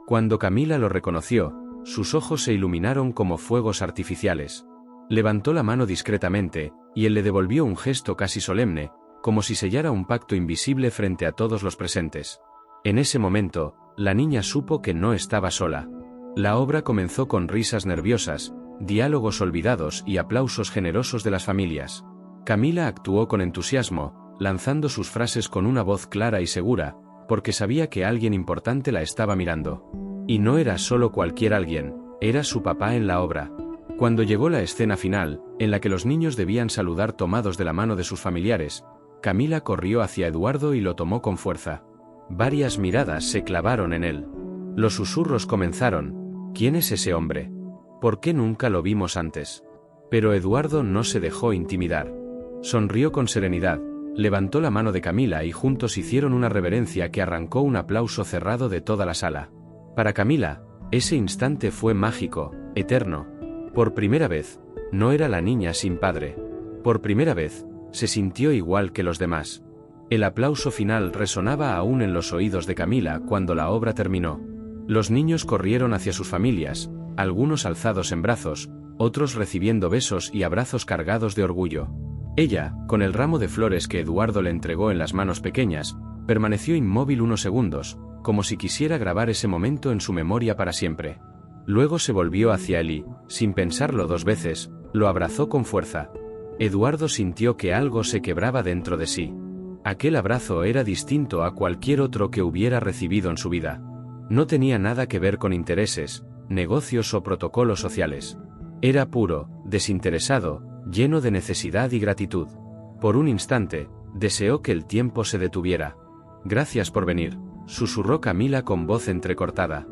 Cuando Camila lo reconoció, sus ojos se iluminaron como fuegos artificiales. Levantó la mano discretamente, y él le devolvió un gesto casi solemne, como si sellara un pacto invisible frente a todos los presentes. En ese momento, la niña supo que no estaba sola. La obra comenzó con risas nerviosas, diálogos olvidados y aplausos generosos de las familias. Camila actuó con entusiasmo, lanzando sus frases con una voz clara y segura, porque sabía que alguien importante la estaba mirando. Y no era solo cualquier alguien, era su papá en la obra. Cuando llegó la escena final, en la que los niños debían saludar tomados de la mano de sus familiares, Camila corrió hacia Eduardo y lo tomó con fuerza. Varias miradas se clavaron en él. Los susurros comenzaron. ¿Quién es ese hombre? ¿Por qué nunca lo vimos antes? Pero Eduardo no se dejó intimidar. Sonrió con serenidad, levantó la mano de Camila y juntos hicieron una reverencia que arrancó un aplauso cerrado de toda la sala. Para Camila, ese instante fue mágico, eterno. Por primera vez, no era la niña sin padre. Por primera vez, se sintió igual que los demás. El aplauso final resonaba aún en los oídos de Camila cuando la obra terminó. Los niños corrieron hacia sus familias, algunos alzados en brazos, otros recibiendo besos y abrazos cargados de orgullo. Ella, con el ramo de flores que Eduardo le entregó en las manos pequeñas, permaneció inmóvil unos segundos, como si quisiera grabar ese momento en su memoria para siempre. Luego se volvió hacia él y, sin pensarlo dos veces, lo abrazó con fuerza. Eduardo sintió que algo se quebraba dentro de sí. Aquel abrazo era distinto a cualquier otro que hubiera recibido en su vida. No tenía nada que ver con intereses, negocios o protocolos sociales. Era puro, desinteresado, lleno de necesidad y gratitud. Por un instante, deseó que el tiempo se detuviera. «Gracias por venir», susurró Camila con voz entrecortada.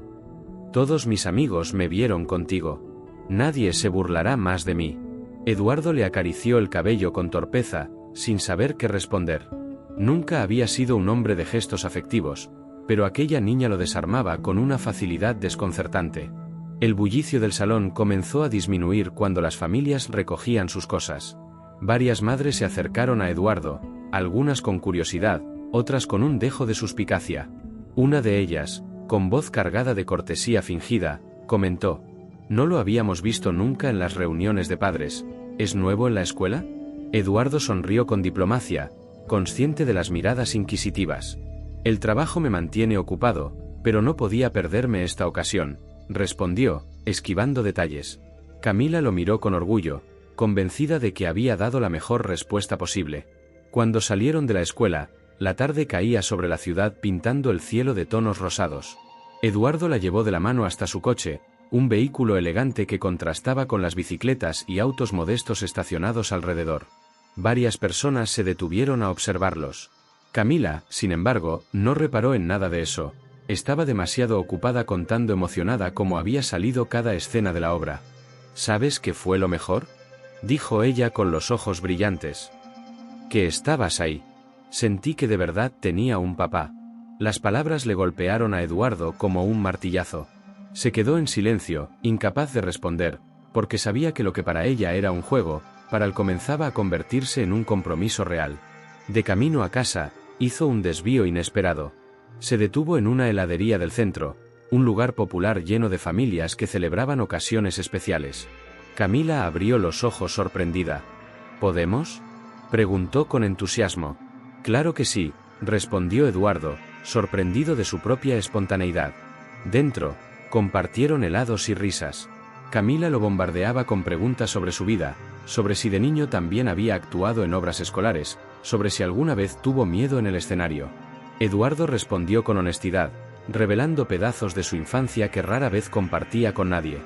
«Todos mis amigos me vieron contigo. Nadie se burlará más de mí». Eduardo le acarició el cabello con torpeza, sin saber qué responder. Nunca había sido un hombre de gestos afectivos, pero aquella niña lo desarmaba con una facilidad desconcertante. El bullicio del salón comenzó a disminuir cuando las familias recogían sus cosas. Varias madres se acercaron a Eduardo, algunas con curiosidad, otras con un dejo de suspicacia. Una de ellas, con voz cargada de cortesía fingida, comentó: «No lo habíamos visto nunca en las reuniones de padres. ¿Es nuevo en la escuela?». Eduardo sonrió con diplomacia, consciente de las miradas inquisitivas. «El trabajo me mantiene ocupado, pero no podía perderme esta ocasión», respondió, esquivando detalles. Camila lo miró con orgullo, convencida de que había dado la mejor respuesta posible. Cuando salieron de la escuela, la tarde caía sobre la ciudad pintando el cielo de tonos rosados. Eduardo la llevó de la mano hasta su coche, un vehículo elegante que contrastaba con las bicicletas y autos modestos estacionados alrededor. Varias personas se detuvieron a observarlos. Camila, sin embargo, no reparó en nada de eso. Estaba demasiado ocupada contando emocionada cómo había salido cada escena de la obra. «¿Sabes qué fue lo mejor?», dijo ella con los ojos brillantes. «Que estabas ahí. Sentí que de verdad tenía un papá». Las palabras le golpearon a Eduardo como un martillazo. Se quedó en silencio, incapaz de responder, porque sabía que lo que para ella era un juego, para él comenzaba a convertirse en un compromiso real. De camino a casa, hizo un desvío inesperado. Se detuvo en una heladería del centro, un lugar popular lleno de familias que celebraban ocasiones especiales. Camila abrió los ojos sorprendida. «¿Podemos?», preguntó con entusiasmo. «Claro que sí», respondió Eduardo, sorprendido de su propia espontaneidad. Dentro, compartieron helados y risas. Camila lo bombardeaba con preguntas sobre su vida, sobre si de niño también había actuado en obras escolares, sobre si alguna vez tuvo miedo en el escenario. Eduardo respondió con honestidad, revelando pedazos de su infancia que rara vez compartía con nadie.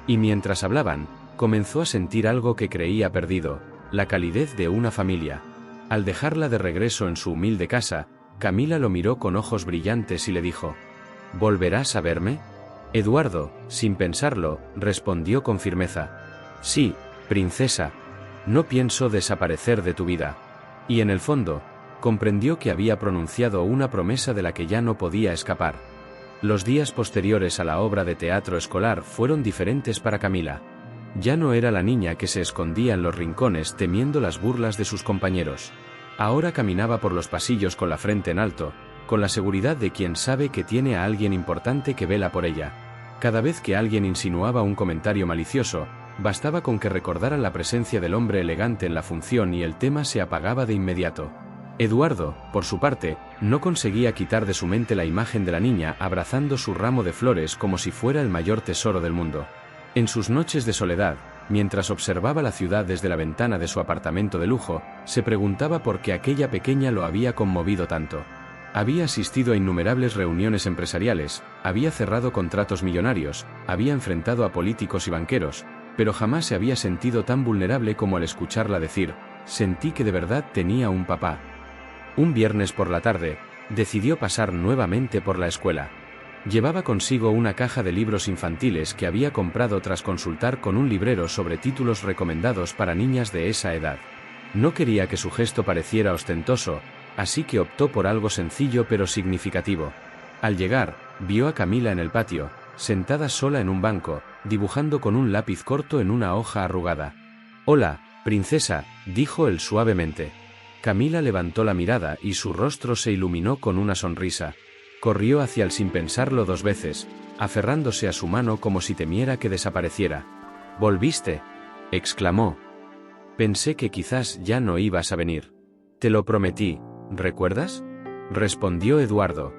Y mientras hablaban, comenzó a sentir algo que creía perdido, la calidez de una familia. Al dejarla de regreso en su humilde casa, Camila lo miró con ojos brillantes y le dijo: «¿Volverás a verme?». Eduardo, sin pensarlo, respondió con firmeza: «Sí, princesa. No pienso desaparecer de tu vida». Y en el fondo, comprendió que había pronunciado una promesa de la que ya no podía escapar. Los días posteriores a la obra de teatro escolar fueron diferentes para Camila. Ya no era la niña que se escondía en los rincones temiendo las burlas de sus compañeros. Ahora caminaba por los pasillos con la frente en alto, con la seguridad de quien sabe que tiene a alguien importante que vela por ella. Cada vez que alguien insinuaba un comentario malicioso, bastaba con que recordaran la presencia del hombre elegante en la función y el tema se apagaba de inmediato. Eduardo, por su parte, no conseguía quitar de su mente la imagen de la niña abrazando su ramo de flores como si fuera el mayor tesoro del mundo. En sus noches de soledad, mientras observaba la ciudad desde la ventana de su apartamento de lujo, se preguntaba por qué aquella pequeña lo había conmovido tanto. Había asistido a innumerables reuniones empresariales, había cerrado contratos millonarios, había enfrentado a políticos y banqueros, pero jamás se había sentido tan vulnerable como al escucharla decir: «Sentí que de verdad tenía un papá». Un viernes por la tarde, decidió pasar nuevamente por la escuela. Llevaba consigo una caja de libros infantiles que había comprado tras consultar con un librero sobre títulos recomendados para niñas de esa edad. No quería que su gesto pareciera ostentoso, así que optó por algo sencillo pero significativo. Al llegar, vio a Camila en el patio, sentada sola en un banco, dibujando con un lápiz corto en una hoja arrugada. «Hola, princesa», dijo él suavemente. Camila levantó la mirada y su rostro se iluminó con una sonrisa. Corrió hacia él sin pensarlo 2 veces, aferrándose a su mano como si temiera que desapareciera. «¿Volviste?», exclamó. «Pensé que quizás ya no ibas a venir. Te lo prometí, ¿recuerdas?», respondió Eduardo.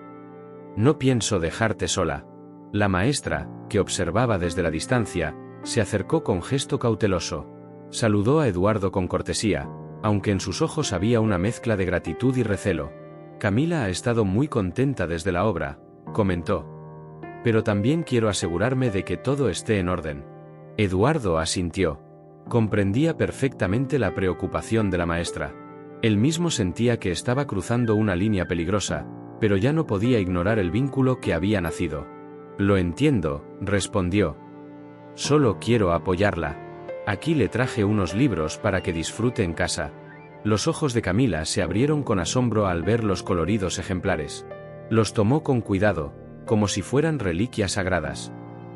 «No pienso dejarte sola». La maestra, que observaba desde la distancia, se acercó con gesto cauteloso. Saludó a Eduardo con cortesía, aunque en sus ojos había una mezcla de gratitud y recelo. «Camila ha estado muy contenta desde la obra», comentó. «Pero también quiero asegurarme de que todo esté en orden». Eduardo asintió. Comprendía perfectamente la preocupación de la maestra. Él mismo sentía que estaba cruzando una línea peligrosa, pero ya no podía ignorar el vínculo que había nacido. «Lo entiendo», respondió. «Solo quiero apoyarla. Aquí le traje unos libros para que disfrute en casa». Los ojos de Camila se abrieron con asombro al ver los coloridos ejemplares. Los tomó con cuidado, como si fueran reliquias sagradas.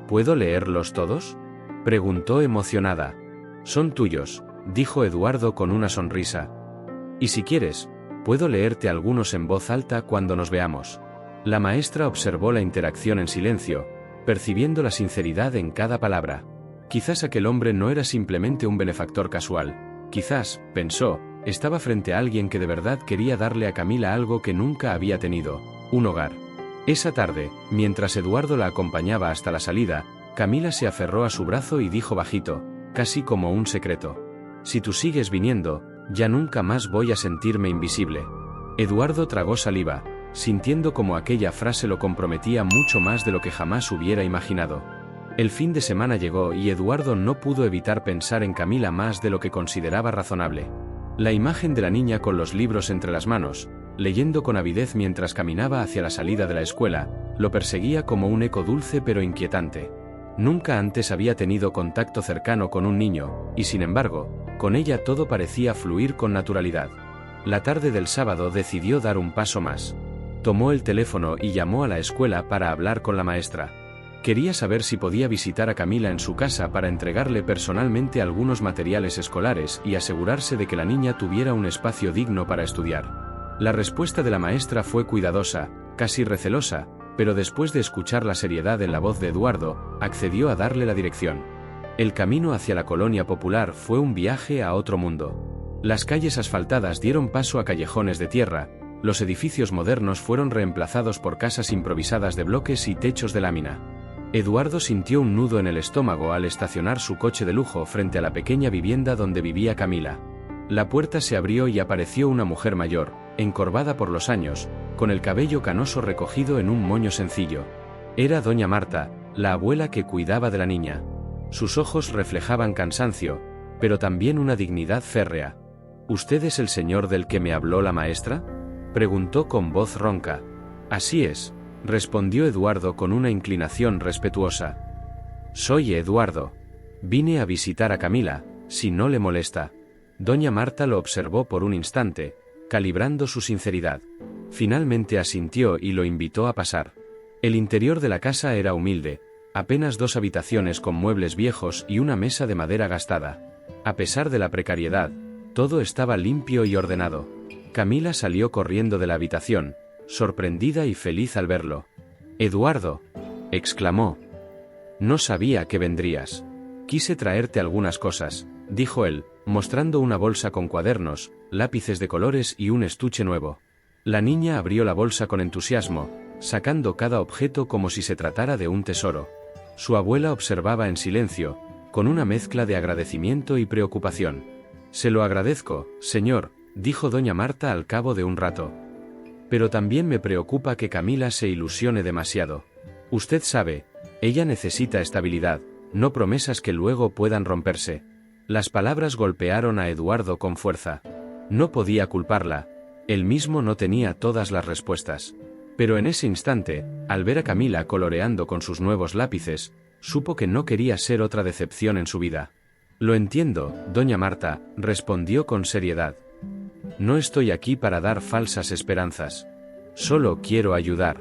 «¿Puedo leerlos todos?», preguntó emocionada. «Son tuyos», dijo Eduardo con una sonrisa. «Y si quieres, puedo leerte algunos en voz alta cuando nos veamos». La maestra observó la interacción en silencio, percibiendo la sinceridad en cada palabra. Quizás aquel hombre no era simplemente un benefactor casual. Quizás, pensó, estaba frente a alguien que de verdad quería darle a Camila algo que nunca había tenido: un hogar. Esa tarde, mientras Eduardo la acompañaba hasta la salida, Camila se aferró a su brazo y dijo bajito, casi como un secreto: «Si tú sigues viniendo, ya nunca más voy a sentirme invisible». Eduardo tragó saliva, sintiendo como aquella frase lo comprometía mucho más de lo que jamás hubiera imaginado. El fin de semana llegó y Eduardo no pudo evitar pensar en Camila más de lo que consideraba razonable. La imagen de la niña con los libros entre las manos, leyendo con avidez mientras caminaba hacia la salida de la escuela, lo perseguía como un eco dulce pero inquietante. Nunca antes había tenido contacto cercano con un niño, y sin embargo, con ella todo parecía fluir con naturalidad. La tarde del sábado decidió dar un paso más. Tomó el teléfono y llamó a la escuela para hablar con la maestra. Quería saber si podía visitar a Camila en su casa para entregarle personalmente algunos materiales escolares y asegurarse de que la niña tuviera un espacio digno para estudiar. La respuesta de la maestra fue cuidadosa, casi recelosa, pero después de escuchar la seriedad en la voz de Eduardo, accedió a darle la dirección. El camino hacia la colonia popular fue un viaje a otro mundo. Las calles asfaltadas dieron paso a callejones de tierra, los edificios modernos fueron reemplazados por casas improvisadas de bloques y techos de lámina. Eduardo sintió un nudo en el estómago al estacionar su coche de lujo frente a la pequeña vivienda donde vivía Camila. La puerta se abrió y apareció una mujer mayor, encorvada por los años, con el cabello canoso recogido en un moño sencillo. Era doña Marta, la abuela que cuidaba de la niña. Sus ojos reflejaban cansancio, pero también una dignidad férrea. «¿Usted es el señor del que me habló la maestra?», preguntó con voz ronca. «Así es», respondió Eduardo con una inclinación respetuosa. «Soy Eduardo. Vine a visitar a Camila, si no le molesta». Doña Marta lo observó por un instante, calibrando su sinceridad. Finalmente asintió y lo invitó a pasar. El interior de la casa era humilde, apenas 2 habitaciones con muebles viejos y una mesa de madera gastada. A pesar de la precariedad, todo estaba limpio y ordenado. Camila salió corriendo de la habitación, sorprendida y feliz al verlo. «Eduardo», exclamó. «No sabía que vendrías. Quise traerte algunas cosas», dijo él, mostrando una bolsa con cuadernos, lápices de colores y un estuche nuevo. La niña abrió la bolsa con entusiasmo, sacando cada objeto como si se tratara de un tesoro. Su abuela observaba en silencio, con una mezcla de agradecimiento y preocupación. «Se lo agradezco, señor», dijo doña Marta al cabo de un rato. «Pero también me preocupa que Camila se ilusione demasiado. Usted sabe, ella necesita estabilidad, no promesas que luego puedan romperse». Las palabras golpearon a Eduardo con fuerza. No podía culparla. Él mismo no tenía todas las respuestas. Pero en ese instante, al ver a Camila coloreando con sus nuevos lápices, supo que no quería ser otra decepción en su vida. Lo entiendo, doña Marta, respondió con seriedad. No estoy aquí para dar falsas esperanzas. Solo quiero ayudar.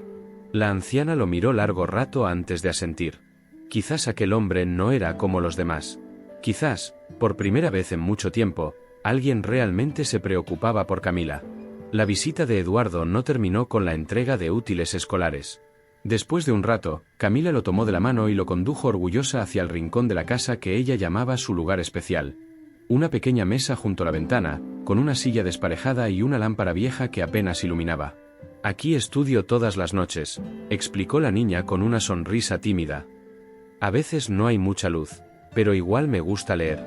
La anciana lo miró largo rato antes de asentir. Quizás aquel hombre no era como los demás. Quizás, por primera vez en mucho tiempo, alguien realmente se preocupaba por Camila. La visita de Eduardo no terminó con la entrega de útiles escolares. Después de un rato, Camila lo tomó de la mano y lo condujo orgullosa hacia el rincón de la casa que ella llamaba su lugar especial. Una pequeña mesa junto a la ventana, con una silla desparejada y una lámpara vieja que apenas iluminaba. Aquí estudio todas las noches, explicó la niña con una sonrisa tímida. A veces no hay mucha luz, pero igual me gusta leer.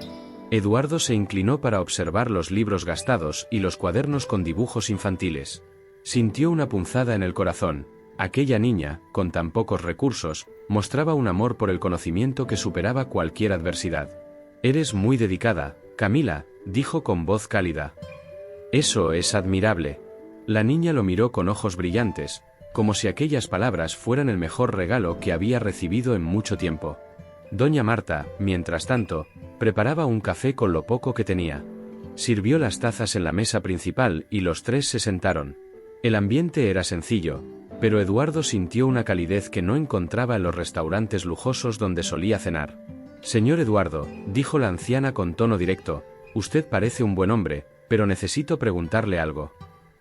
Eduardo se inclinó para observar los libros gastados y los cuadernos con dibujos infantiles. Sintió una punzada en el corazón. Aquella niña, con tan pocos recursos, mostraba un amor por el conocimiento que superaba cualquier adversidad. Eres muy dedicada, Camila, dijo con voz cálida. Eso es admirable. La niña lo miró con ojos brillantes, como si aquellas palabras fueran el mejor regalo que había recibido en mucho tiempo. Doña Marta, mientras tanto, preparaba un café con lo poco que tenía. Sirvió las tazas en la mesa principal y los tres se sentaron. El ambiente era sencillo, pero Eduardo sintió una calidez que no encontraba en los restaurantes lujosos donde solía cenar. Señor Eduardo, dijo la anciana con tono directo, usted parece un buen hombre, pero necesito preguntarle algo.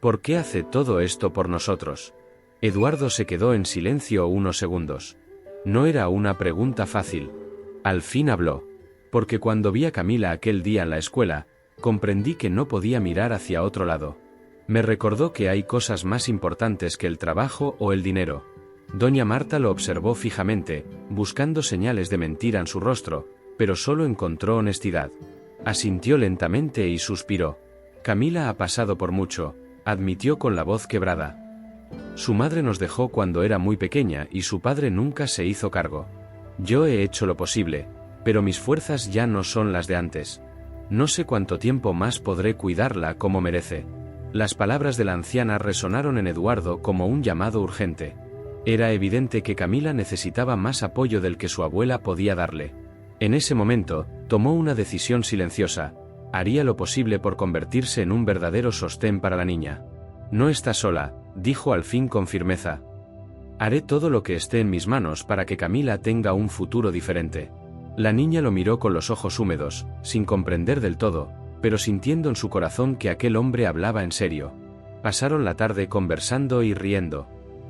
¿Por qué hace todo esto por nosotros? Eduardo se quedó en silencio unos segundos. No era una pregunta fácil. Al fin habló. Porque cuando vi a Camila aquel día en la escuela, comprendí que no podía mirar hacia otro lado. Me recordó que hay cosas más importantes que el trabajo o el dinero. Doña Marta lo observó fijamente, buscando señales de mentira en su rostro, pero solo encontró honestidad. Asintió lentamente y suspiró. Camila ha pasado por mucho, admitió con la voz quebrada. Su madre nos dejó cuando era muy pequeña y su padre nunca se hizo cargo. Yo he hecho lo posible, pero mis fuerzas ya no son las de antes. No sé cuánto tiempo más podré cuidarla como merece. Las palabras de la anciana resonaron en Eduardo como un llamado urgente. Era evidente que Camila necesitaba más apoyo del que su abuela podía darle. En ese momento, tomó una decisión silenciosa. Haría lo posible por convertirse en un verdadero sostén para la niña. No está sola, dijo al fin con firmeza. Haré todo lo que esté en mis manos para que Camila tenga un futuro diferente. La niña lo miró con los ojos húmedos, sin comprender del todo, pero sintiendo en su corazón que aquel hombre hablaba en serio. Pasaron la tarde conversando y riendo.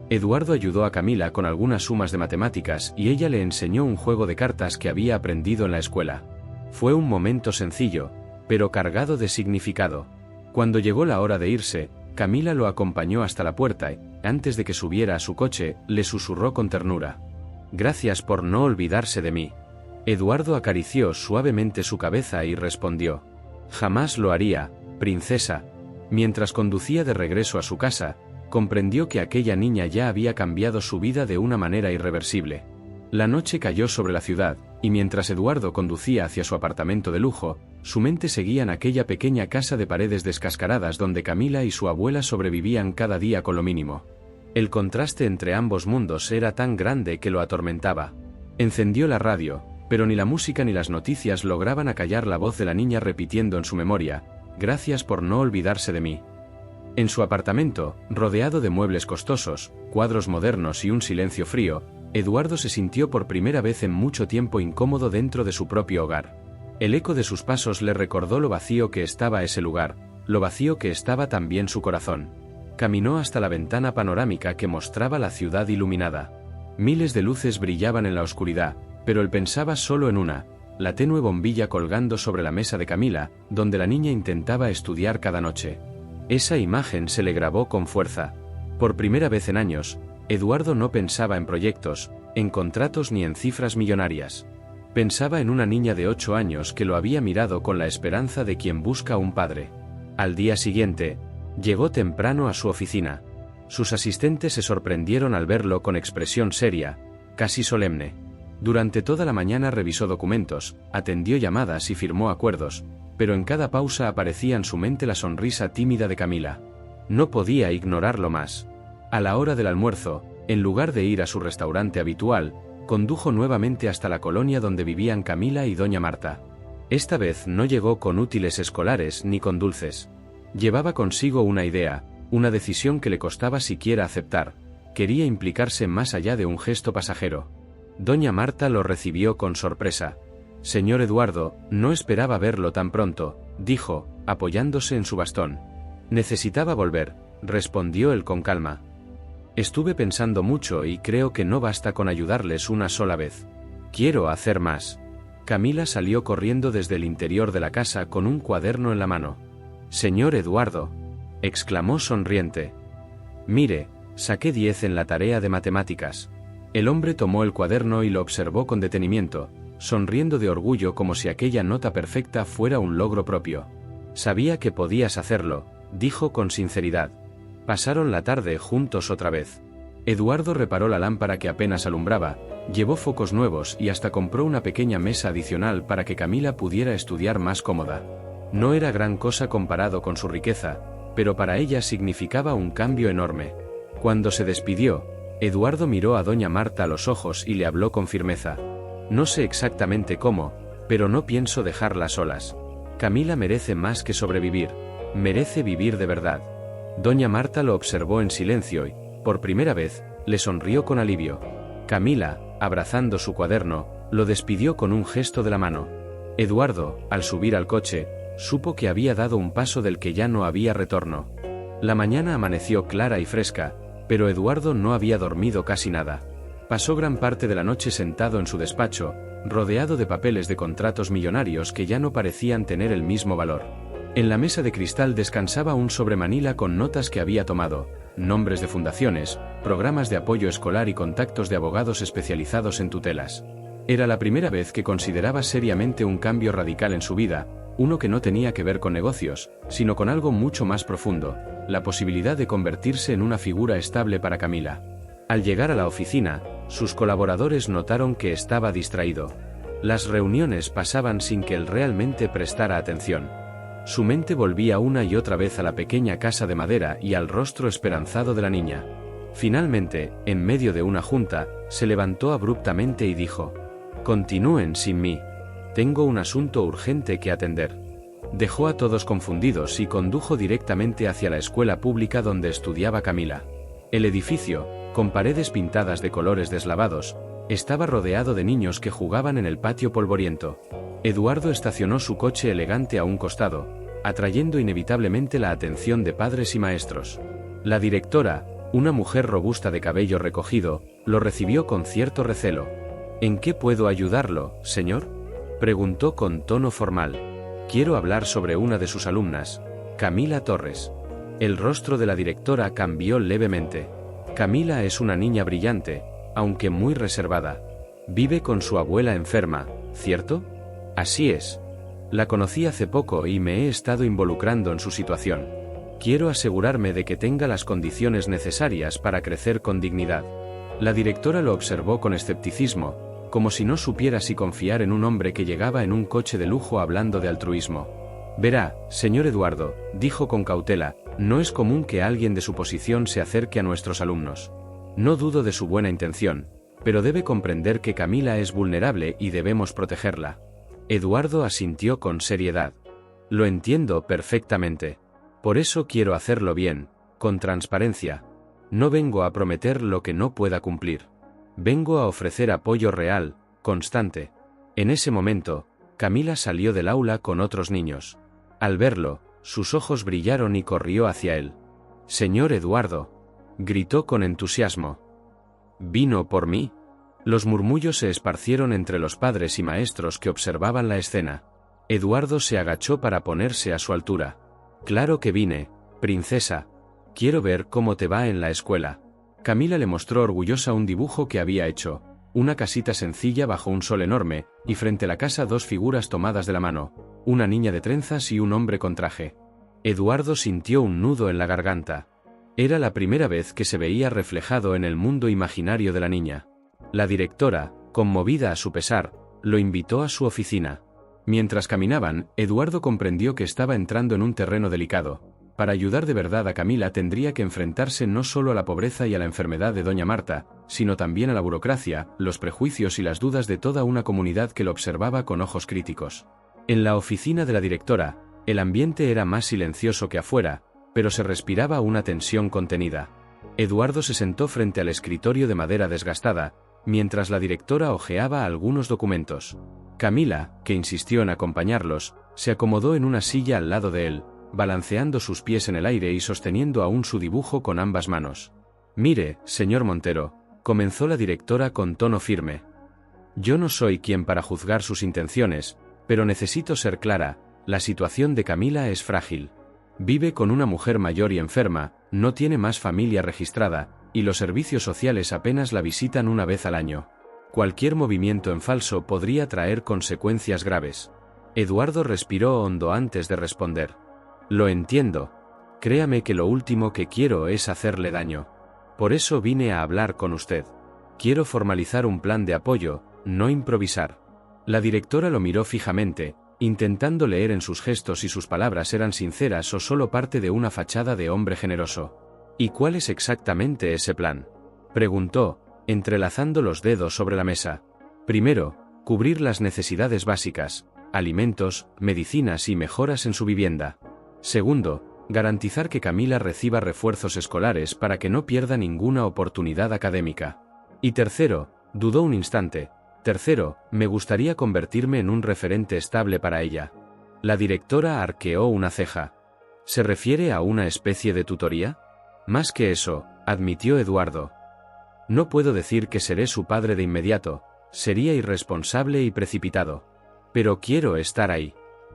Eduardo ayudó a Camila con algunas sumas de matemáticas y ella le enseñó un juego de cartas que había aprendido en la escuela. Fue un momento sencillo, pero cargado de significado. Cuando llegó la hora de irse, Camila lo acompañó hasta la puerta y, antes de que subiera a su coche, le susurró con ternura. Gracias por no olvidarse de mí. Eduardo acarició suavemente su cabeza y respondió. Jamás lo haría, princesa. Mientras conducía de regreso a su casa, comprendió que aquella niña ya había cambiado su vida de una manera irreversible. La noche cayó sobre la ciudad, y mientras Eduardo conducía hacia su apartamento de lujo, su mente seguía en aquella pequeña casa de paredes descascaradas donde Camila y su abuela sobrevivían cada día con lo mínimo. El contraste entre ambos mundos era tan grande que lo atormentaba. Encendió la radio, pero ni la música ni las noticias lograban acallar la voz de la niña repitiendo en su memoria, gracias por no olvidarse de mí. En su apartamento, rodeado de muebles costosos, cuadros modernos y un silencio frío, Eduardo se sintió por primera vez en mucho tiempo incómodo dentro de su propio hogar. El eco de sus pasos le recordó lo vacío que estaba ese lugar, lo vacío que estaba también su corazón. Caminó hasta la ventana panorámica que mostraba la ciudad iluminada. Miles de luces brillaban en la oscuridad, pero él pensaba solo en una, la tenue bombilla colgando sobre la mesa de Camila, donde la niña intentaba estudiar cada noche. Esa imagen se le grabó con fuerza. Por primera vez en años, Eduardo no pensaba en proyectos, en contratos ni en cifras millonarias. Pensaba en una niña de 8 años que lo había mirado con la esperanza de quien busca un padre. Al día siguiente, llegó temprano a su oficina. Sus asistentes se sorprendieron al verlo con expresión seria, casi solemne. Durante toda la mañana revisó documentos, atendió llamadas y firmó acuerdos, pero en cada pausa aparecía en su mente la sonrisa tímida de Camila. No podía ignorarlo más. A la hora del almuerzo, en lugar de ir a su restaurante habitual, condujo nuevamente hasta la colonia donde vivían Camila y doña Marta. Esta vez no llegó con útiles escolares ni con dulces. Llevaba consigo una idea, una decisión que le costaba siquiera aceptar. Quería implicarse más allá de un gesto pasajero. Doña Marta lo recibió con sorpresa. «Señor Eduardo, no esperaba verlo tan pronto», dijo, apoyándose en su bastón. «Necesitaba volver», respondió él con calma. «Estuve pensando mucho y creo que no basta con ayudarles una sola vez. Quiero hacer más». Camila salió corriendo desde el interior de la casa con un cuaderno en la mano. «Señor Eduardo», exclamó sonriente. «Mire, saqué 10 en la tarea de matemáticas». El hombre tomó el cuaderno y lo observó con detenimiento, sonriendo de orgullo como si aquella nota perfecta fuera un logro propio. «Sabía que podías hacerlo», dijo con sinceridad. Pasaron la tarde juntos otra vez. Eduardo reparó la lámpara que apenas alumbraba, llevó focos nuevos y hasta compró una pequeña mesa adicional para que Camila pudiera estudiar más cómoda. No era gran cosa comparado con su riqueza, pero para ella significaba un cambio enorme. Cuando se despidió, Eduardo miró a doña Marta a los ojos y le habló con firmeza. «No sé exactamente cómo, pero no pienso dejarla solas. Camila merece más que sobrevivir, merece vivir de verdad». Doña Marta lo observó en silencio y, por primera vez, le sonrió con alivio. Camila, abrazando su cuaderno, lo despidió con un gesto de la mano. Eduardo, al subir al coche, supo que había dado un paso del que ya no había retorno. La mañana amaneció clara y fresca, pero Eduardo no había dormido casi nada. Pasó gran parte de la noche sentado en su despacho, rodeado de papeles de contratos millonarios que ya no parecían tener el mismo valor. En la mesa de cristal descansaba un sobremanila con notas que había tomado, nombres de fundaciones, programas de apoyo escolar y contactos de abogados especializados en tutelas. Era la primera vez que consideraba seriamente un cambio radical en su vida, uno que no tenía que ver con negocios, sino con algo mucho más profundo, la posibilidad de convertirse en una figura estable para Camila. Al llegar a la oficina, sus colaboradores notaron que estaba distraído. Las reuniones pasaban sin que él realmente prestara atención. Su mente volvía una y otra vez a la pequeña casa de madera y al rostro esperanzado de la niña. Finalmente, en medio de una junta, se levantó abruptamente y dijo: «Continúen sin mí. Tengo un asunto urgente que atender». Dejó a todos confundidos y condujo directamente hacia la escuela pública donde estudiaba Camila. El edificio, con paredes pintadas de colores deslavados, estaba rodeado de niños que jugaban en el patio polvoriento. Eduardo estacionó su coche elegante a un costado, atrayendo inevitablemente la atención de padres y maestros. La directora, una mujer robusta de cabello recogido, lo recibió con cierto recelo. «¿En qué puedo ayudarlo, señor?», preguntó con tono formal. «Quiero hablar sobre una de sus alumnas, Camila Torres». El rostro de la directora cambió levemente. «Camila es una niña brillante, aunque muy reservada. Vive con su abuela enferma, ¿cierto?». «Así es. La conocí hace poco y me he estado involucrando en su situación. Quiero asegurarme de que tenga las condiciones necesarias para crecer con dignidad». La directora lo observó con escepticismo, como si no supiera si confiar en un hombre que llegaba en un coche de lujo hablando de altruismo. «Verá, señor Eduardo», dijo con cautela, «no es común que alguien de su posición se acerque a nuestros alumnos. No dudo de su buena intención, pero debe comprender que Camila es vulnerable y debemos protegerla». Eduardo asintió con seriedad. «Lo entiendo perfectamente. Por eso quiero hacerlo bien, con transparencia. No vengo a prometer lo que no pueda cumplir. Vengo a ofrecer apoyo real, constante». En ese momento, Camila salió del aula con otros niños. Al verlo, sus ojos brillaron y corrió hacia él. «Señor Eduardo», gritó con entusiasmo. «¿Vino por mí?». Los murmullos se esparcieron entre los padres y maestros que observaban la escena. Eduardo se agachó para ponerse a su altura. «Claro que vine, princesa. Quiero ver cómo te va en la escuela». Camila le mostró orgullosa un dibujo que había hecho, una casita sencilla bajo un sol enorme, y frente a la casa dos figuras tomadas de la mano, una niña de trenzas y un hombre con traje. Eduardo sintió un nudo en la garganta. Era la primera vez que se veía reflejado en el mundo imaginario de la niña. La directora, conmovida a su pesar, lo invitó a su oficina. Mientras caminaban, Eduardo comprendió que estaba entrando en un terreno delicado. Para ayudar de verdad a Camila tendría que enfrentarse no solo a la pobreza y a la enfermedad de doña Marta, sino también a la burocracia, los prejuicios y las dudas de toda una comunidad que lo observaba con ojos críticos. En la oficina de la directora, el ambiente era más silencioso que afuera, pero se respiraba una tensión contenida. Eduardo se sentó frente al escritorio de madera desgastada, mientras la directora hojeaba algunos documentos. Camila, que insistió en acompañarlos, se acomodó en una silla al lado de él, balanceando sus pies en el aire y sosteniendo aún su dibujo con ambas manos. «Mire, señor Montero», comenzó la directora con tono firme. «Yo no soy quien para juzgar sus intenciones, pero necesito ser clara, la situación de Camila es frágil. Vive con una mujer mayor y enferma, no tiene más familia registrada, y los servicios sociales apenas la visitan una vez al año. Cualquier movimiento en falso podría traer consecuencias graves». Eduardo respiró hondo antes de responder. «Lo entiendo. Créame que lo último que quiero es hacerle daño. Por eso vine a hablar con usted. Quiero formalizar un plan de apoyo, no improvisar». La directora lo miró fijamente, intentando leer en sus gestos si sus palabras eran sinceras o solo parte de una fachada de hombre generoso. «¿Y cuál es exactamente ese plan?», preguntó, entrelazando los dedos sobre la mesa. «Primero, cubrir las necesidades básicas, alimentos, medicinas y mejoras en su vivienda. Segundo, garantizar que Camila reciba refuerzos escolares para que no pierda ninguna oportunidad académica. Y tercero», dudó un instante, «tercero, me gustaría convertirme en un referente estable para ella». La directora arqueó una ceja. «¿Se refiere a una especie de tutoría?». «Más que eso», admitió Eduardo. «No puedo decir que seré su padre de inmediato, sería irresponsable y precipitado. Pero quiero estar ahí.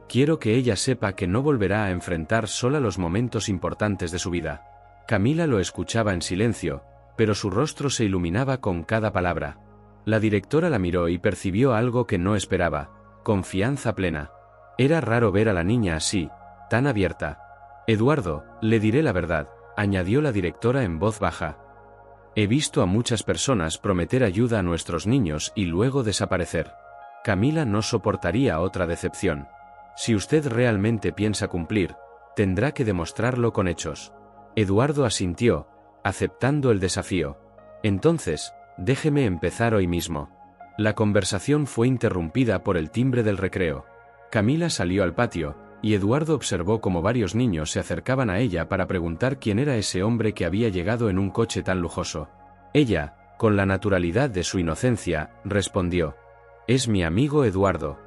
Quiero que ella sepa que no volverá a enfrentar sola los momentos importantes de su vida». Camila lo escuchaba en silencio, pero su rostro se iluminaba con cada palabra. La directora la miró y percibió algo que no esperaba: confianza plena. Era raro ver a la niña así, tan abierta. «Eduardo, le diré la verdad», añadió la directora en voz baja. «He visto a muchas personas prometer ayuda a nuestros niños y luego desaparecer. Camila no soportaría otra decepción. Si usted realmente piensa cumplir, tendrá que demostrarlo con hechos». Eduardo asintió, aceptando el desafío. «Entonces, déjeme empezar hoy mismo». La conversación fue interrumpida por el timbre del recreo. Camila salió al patio, y Eduardo observó cómo varios niños se acercaban a ella para preguntar quién era ese hombre que había llegado en un coche tan lujoso. Ella, con la naturalidad de su inocencia, respondió: «Es mi amigo Eduardo.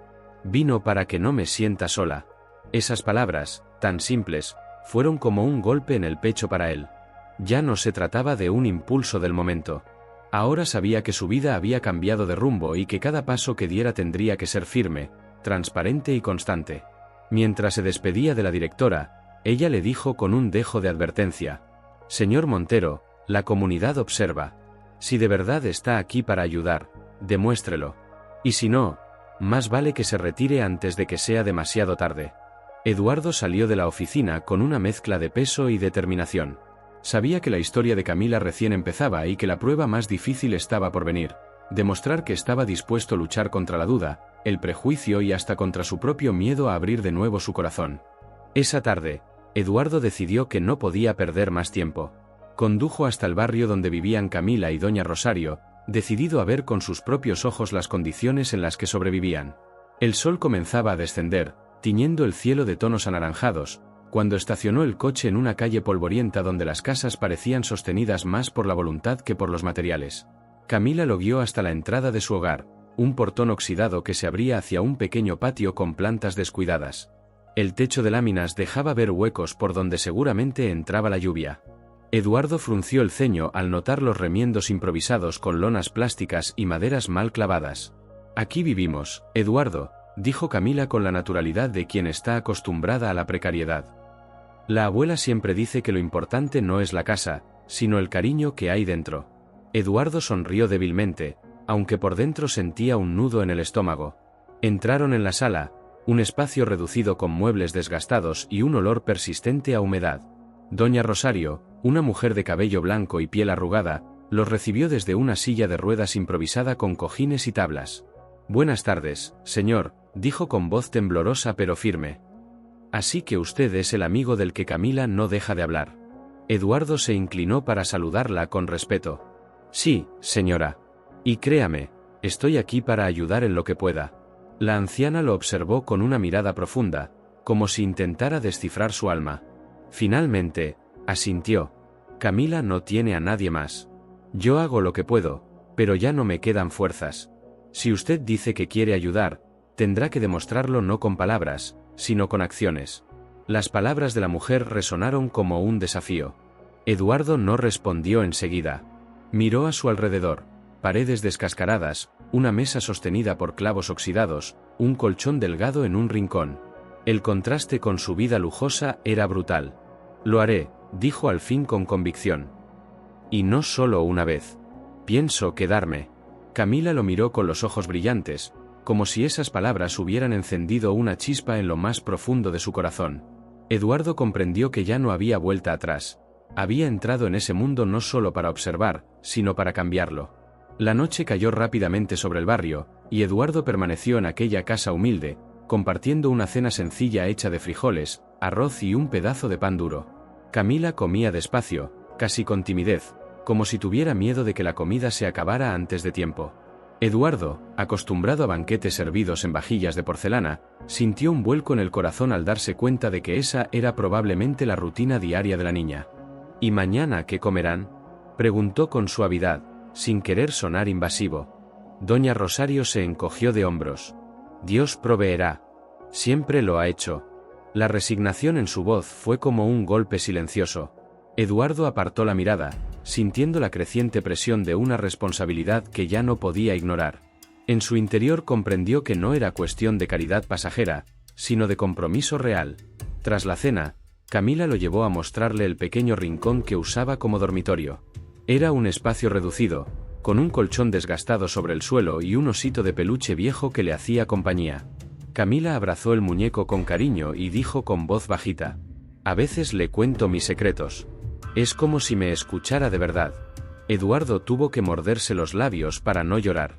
Vino para que no me sienta sola». Esas palabras, tan simples, fueron como un golpe en el pecho para él. Ya no se trataba de un impulso del momento. Ahora sabía que su vida había cambiado de rumbo y que cada paso que diera tendría que ser firme, transparente y constante. Mientras se despedía de la directora, ella le dijo con un dejo de advertencia: «Señor Montero, la comunidad observa. Si de verdad está aquí para ayudar, demuéstrelo. Y si no, más vale que se retire antes de que sea demasiado tarde». Eduardo salió de la oficina con una mezcla de peso y determinación. Sabía que la historia de Camila recién empezaba y que la prueba más difícil estaba por venir: demostrar que estaba dispuesto a luchar contra la duda, el prejuicio y hasta contra su propio miedo a abrir de nuevo su corazón. Esa tarde, Eduardo decidió que no podía perder más tiempo. Condujo hasta el barrio donde vivían Camila y doña Rosario, decidido a ver con sus propios ojos las condiciones en las que sobrevivían. El sol comenzaba a descender, tiñendo el cielo de tonos anaranjados, cuando estacionó el coche en una calle polvorienta donde las casas parecían sostenidas más por la voluntad que por los materiales. Camila lo guió hasta la entrada de su hogar, un portón oxidado que se abría hacia un pequeño patio con plantas descuidadas. El techo de láminas dejaba ver huecos por donde seguramente entraba la lluvia. Eduardo frunció el ceño al notar los remiendos improvisados con lonas plásticas y maderas mal clavadas. «Aquí vivimos, Eduardo», dijo Camila con la naturalidad de quien está acostumbrada a la precariedad. «La abuela siempre dice que lo importante no es la casa, sino el cariño que hay dentro». Eduardo sonrió débilmente, aunque por dentro sentía un nudo en el estómago. Entraron en la sala, un espacio reducido con muebles desgastados y un olor persistente a humedad. Doña Rosario, una mujer de cabello blanco y piel arrugada, los recibió desde una silla de ruedas improvisada con cojines y tablas. «Buenas tardes, señor», dijo con voz temblorosa pero firme. Así que usted es el amigo del que Camila no deja de hablar. Eduardo se inclinó para saludarla con respeto. Sí, señora. Y créame, estoy aquí para ayudar en lo que pueda. La anciana lo observó con una mirada profunda, como si intentara descifrar su alma. Finalmente, asintió. Camila no tiene a nadie más. Yo hago lo que puedo, pero ya no me quedan fuerzas. Si usted dice que quiere ayudar, tendrá que demostrarlo no con palabras, sino con acciones. Las palabras de la mujer resonaron como un desafío. Eduardo no respondió enseguida. Miró a su alrededor. Paredes descascaradas, una mesa sostenida por clavos oxidados, un colchón delgado en un rincón. El contraste con su vida lujosa era brutal. Lo haré, dijo al fin con convicción. Y no solo una vez. Pienso quedarme. Camila lo miró con los ojos brillantes, como si esas palabras hubieran encendido una chispa en lo más profundo de su corazón. Eduardo comprendió que ya no había vuelta atrás. Había entrado en ese mundo no solo para observar, sino para cambiarlo. La noche cayó rápidamente sobre el barrio, y Eduardo permaneció en aquella casa humilde, compartiendo una cena sencilla hecha de frijoles, arroz y un pedazo de pan duro. Camila comía despacio, casi con timidez, como si tuviera miedo de que la comida se acabara antes de tiempo. Eduardo, acostumbrado a banquetes servidos en vajillas de porcelana, sintió un vuelco en el corazón al darse cuenta de que esa era probablemente la rutina diaria de la niña. ¿Y mañana qué comerán?, preguntó con suavidad, sin querer sonar invasivo. Doña Rosario se encogió de hombros. Dios proveerá. Siempre lo ha hecho. La resignación en su voz fue como un golpe silencioso. Eduardo apartó la mirada, sintiendo la creciente presión de una responsabilidad que ya no podía ignorar. En su interior comprendió que no era cuestión de caridad pasajera, sino de compromiso real. Tras la cena, Camila lo llevó a mostrarle el pequeño rincón que usaba como dormitorio. Era un espacio reducido, con un colchón desgastado sobre el suelo y un osito de peluche viejo que le hacía compañía. Camila abrazó el muñeco con cariño y dijo con voz bajita: «A veces le cuento mis secretos. Es como si me escuchara de verdad». Eduardo tuvo que morderse los labios para no llorar.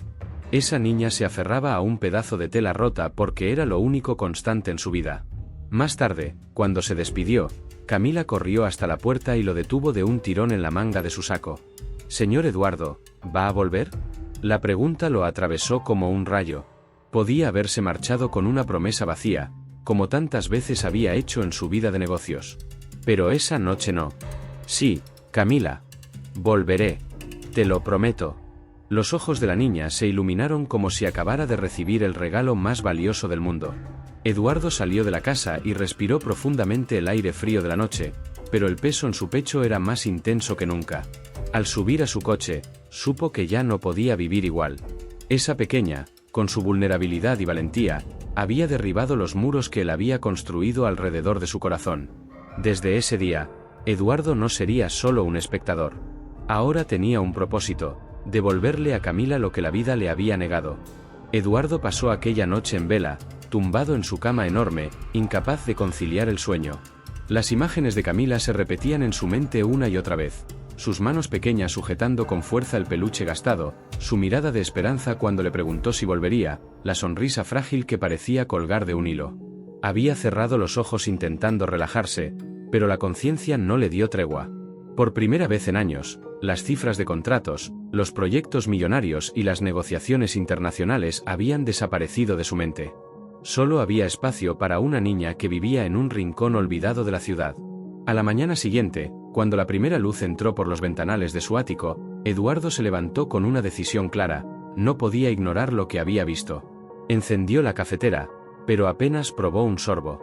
Esa niña se aferraba a un pedazo de tela rota porque era lo único constante en su vida. Más tarde, cuando se despidió, Camila corrió hasta la puerta y lo detuvo de un tirón en la manga de su saco. «Señor Eduardo, ¿va a volver?». La pregunta lo atravesó como un rayo. Podía haberse marchado con una promesa vacía, como tantas veces había hecho en su vida de negocios. Pero esa noche no. «Sí, Camila. Volveré. Te lo prometo». Los ojos de la niña se iluminaron como si acabara de recibir el regalo más valioso del mundo. Eduardo salió de la casa y respiró profundamente el aire frío de la noche, pero el peso en su pecho era más intenso que nunca. Al subir a su coche, supo que ya no podía vivir igual. Esa pequeña, con su vulnerabilidad y valentía, había derribado los muros que él había construido alrededor de su corazón. Desde ese día, Eduardo no sería solo un espectador. Ahora tenía un propósito: devolverle a Camila lo que la vida le había negado. Eduardo pasó aquella noche en vela, tumbado en su cama enorme, incapaz de conciliar el sueño. Las imágenes de Camila se repetían en su mente una y otra vez. Sus manos pequeñas sujetando con fuerza el peluche gastado, su mirada de esperanza cuando le preguntó si volvería, la sonrisa frágil que parecía colgar de un hilo. Había cerrado los ojos intentando relajarse, pero la conciencia no le dio tregua. Por primera vez en años, las cifras de contratos, los proyectos millonarios y las negociaciones internacionales habían desaparecido de su mente. Solo había espacio para una niña que vivía en un rincón olvidado de la ciudad. A la mañana siguiente, cuando la primera luz entró por los ventanales de su ático, Eduardo se levantó con una decisión clara: no podía ignorar lo que había visto. Encendió la cafetera, pero apenas probó un sorbo.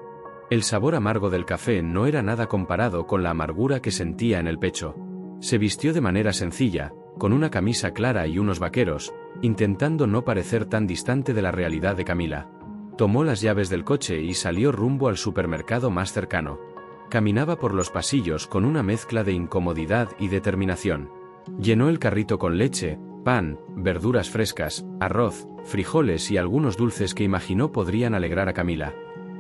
El sabor amargo del café no era nada comparado con la amargura que sentía en el pecho. Se vistió de manera sencilla, con una camisa clara y unos vaqueros, intentando no parecer tan distante de la realidad de Camila. Tomó las llaves del coche y salió rumbo al supermercado más cercano. Caminaba por los pasillos con una mezcla de incomodidad y determinación. Llenó el carrito con leche, pan, verduras frescas, arroz, frijoles y algunos dulces que imaginó podrían alegrar a Camila.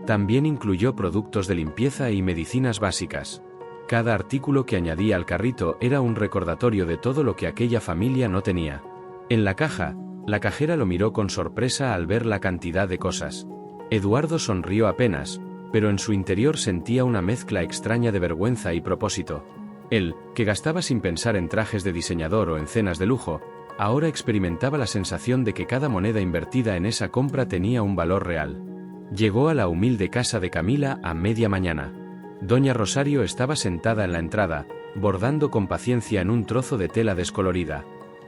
También incluyó productos de limpieza y medicinas básicas. Cada artículo que añadía al carrito era un recordatorio de todo lo que aquella familia no tenía. En la caja, la cajera lo miró con sorpresa al ver la cantidad de cosas. Eduardo sonrió apenas, pero en su interior sentía una mezcla extraña de vergüenza y propósito. Él, que gastaba sin pensar en trajes de diseñador o en cenas de lujo, ahora experimentaba la sensación de que cada moneda invertida en esa compra tenía un valor real. Llegó a la humilde casa de Camila a media mañana. Doña Rosario estaba sentada en la entrada, bordando con paciencia en un trozo de tela descolorida.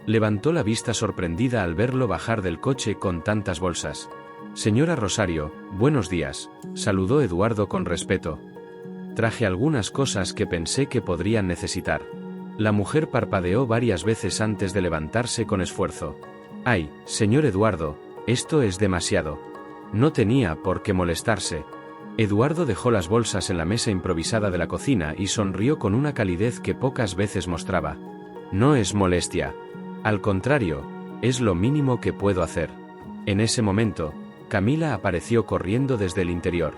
Levantó la vista sorprendida al verlo bajar del coche con tantas bolsas. «Señora Rosario, buenos días», saludó Eduardo con respeto. «Traje algunas cosas que pensé que podrían necesitar». La mujer parpadeó varias veces antes de levantarse con esfuerzo. «Ay, señor Eduardo, esto es demasiado». No tenía por qué molestarse. Eduardo dejó las bolsas en la mesa improvisada de la cocina y sonrió con una calidez que pocas veces mostraba. «No es molestia. Al contrario, es lo mínimo que puedo hacer». En ese momento, Camila apareció corriendo desde el interior.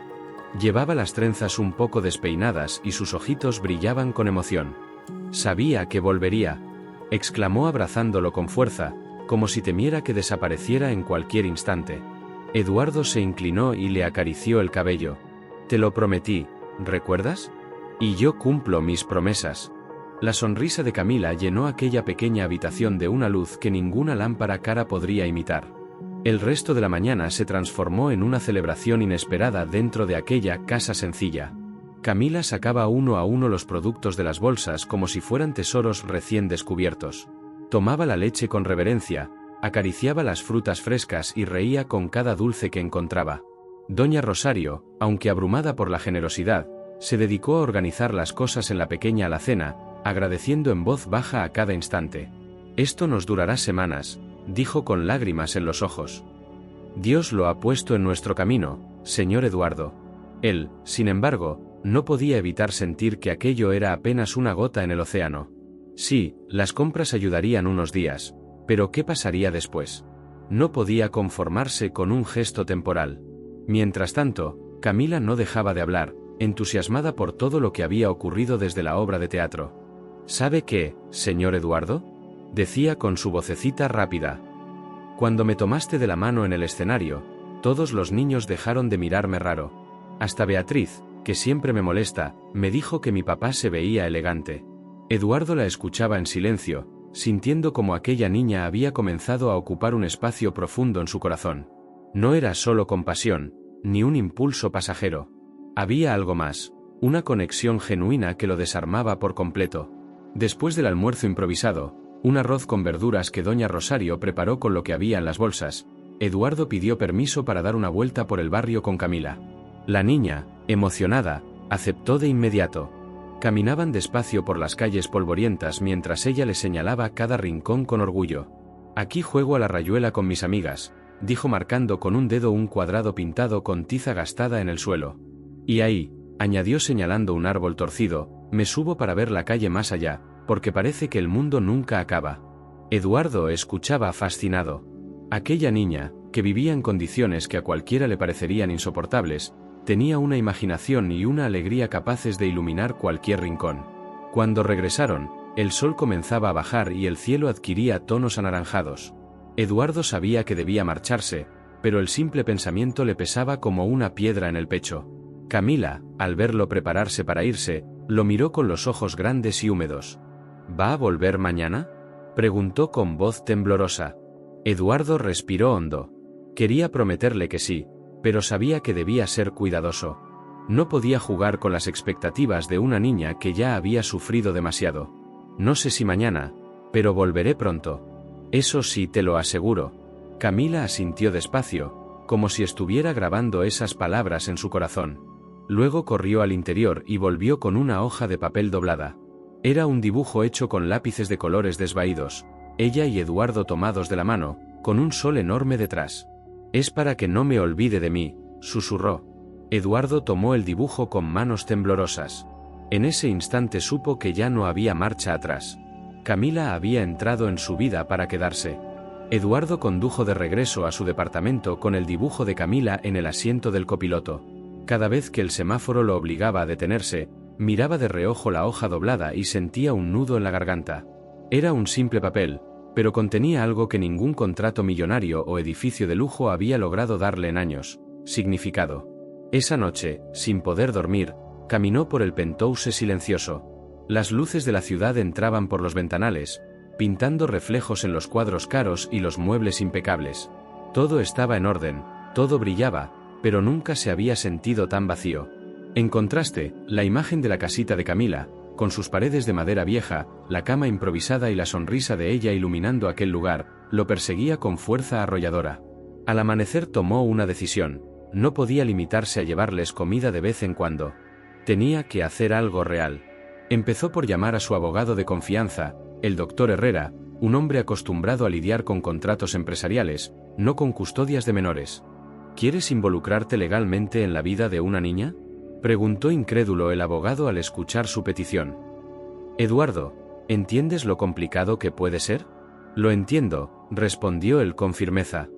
Llevaba las trenzas un poco despeinadas y sus ojitos brillaban con emoción. «Sabía que volvería», exclamó abrazándolo con fuerza, como si temiera que desapareciera en cualquier instante. Eduardo se inclinó y le acarició el cabello. «Te lo prometí, ¿recuerdas? Y yo cumplo mis promesas». La sonrisa de Camila llenó aquella pequeña habitación de una luz que ninguna lámpara cara podría imitar. El resto de la mañana se transformó en una celebración inesperada dentro de aquella casa sencilla. Camila sacaba uno a uno los productos de las bolsas como si fueran tesoros recién descubiertos. Tomaba la leche con reverencia, acariciaba las frutas frescas y reía con cada dulce que encontraba. Doña Rosario, aunque abrumada por la generosidad, se dedicó a organizar las cosas en la pequeña alacena, agradeciendo en voz baja a cada instante. «Esto nos durará semanas», dijo con lágrimas en los ojos. «Dios lo ha puesto en nuestro camino, señor Eduardo». Él, sin embargo, no podía evitar sentir que aquello era apenas una gota en el océano. Sí, las compras ayudarían unos días, pero ¿qué pasaría después? No podía conformarse con un gesto temporal. Mientras tanto, Camila no dejaba de hablar, entusiasmada por todo lo que había ocurrido desde la obra de teatro. «¿Sabe qué, señor Eduardo?», decía con su vocecita rápida. «Cuando me tomaste de la mano en el escenario, todos los niños dejaron de mirarme raro. Hasta Beatriz, que siempre me molesta, me dijo que mi papá se veía elegante». Eduardo la escuchaba en silencio, sintiendo como aquella niña había comenzado a ocupar un espacio profundo en su corazón. No era solo compasión, ni un impulso pasajero. Había algo más, una conexión genuina que lo desarmaba por completo. Después del almuerzo improvisado, un arroz con verduras que doña Rosario preparó con lo que había en las bolsas, Eduardo pidió permiso para dar una vuelta por el barrio con Camila. La niña, emocionada, aceptó de inmediato. Caminaban despacio por las calles polvorientas mientras ella le señalaba cada rincón con orgullo. «Aquí juego a la rayuela con mis amigas», dijo marcando con un dedo un cuadrado pintado con tiza gastada en el suelo. «Y ahí», añadió señalando un árbol torcido, «me subo para ver la calle más allá, porque parece que el mundo nunca acaba». Eduardo escuchaba fascinado. Aquella niña, que vivía en condiciones que a cualquiera le parecerían insoportables, tenía una imaginación y una alegría capaces de iluminar cualquier rincón. Cuando regresaron, el sol comenzaba a bajar y el cielo adquiría tonos anaranjados. Eduardo sabía que debía marcharse, pero el simple pensamiento le pesaba como una piedra en el pecho. Camila, al verlo prepararse para irse, lo miró con los ojos grandes y húmedos. «¿Va a volver mañana?», preguntó con voz temblorosa. Eduardo respiró hondo. Quería prometerle que sí, pero sabía que debía ser cuidadoso. No podía jugar con las expectativas de una niña que ya había sufrido demasiado. «No sé si mañana, pero volveré pronto. Eso sí te lo aseguro». Camila asintió despacio, como si estuviera grabando esas palabras en su corazón. Luego corrió al interior y volvió con una hoja de papel doblada. Era un dibujo hecho con lápices de colores desvaídos, ella y Eduardo tomados de la mano, con un sol enorme detrás. «Es para que no me olvide de mí», susurró. Eduardo tomó el dibujo con manos temblorosas. En ese instante supo que ya no había marcha atrás. Camila había entrado en su vida para quedarse. Eduardo condujo de regreso a su departamento con el dibujo de Camila en el asiento del copiloto. Cada vez que el semáforo lo obligaba a detenerse, miraba de reojo la hoja doblada y sentía un nudo en la garganta. Era un simple papel, pero contenía algo que ningún contrato millonario o edificio de lujo había logrado darle en años: significado. Esa noche, sin poder dormir, caminó por el penthouse silencioso. Las luces de la ciudad entraban por los ventanales, pintando reflejos en los cuadros caros y los muebles impecables. Todo estaba en orden, todo brillaba, pero nunca se había sentido tan vacío. En contraste, la imagen de la casita de Camila, con sus paredes de madera vieja, la cama improvisada y la sonrisa de ella iluminando aquel lugar, lo perseguía con fuerza arrolladora. Al amanecer tomó una decisión: no podía limitarse a llevarles comida de vez en cuando. Tenía que hacer algo real. Empezó por llamar a su abogado de confianza, el doctor Herrera, un hombre acostumbrado a lidiar con contratos empresariales, no con custodias de menores. ¿Quieres involucrarte legalmente en la vida de una niña?, preguntó incrédulo el abogado al escuchar su petición. Eduardo, ¿entiendes lo complicado que puede ser? Lo entiendo, respondió él con firmeza.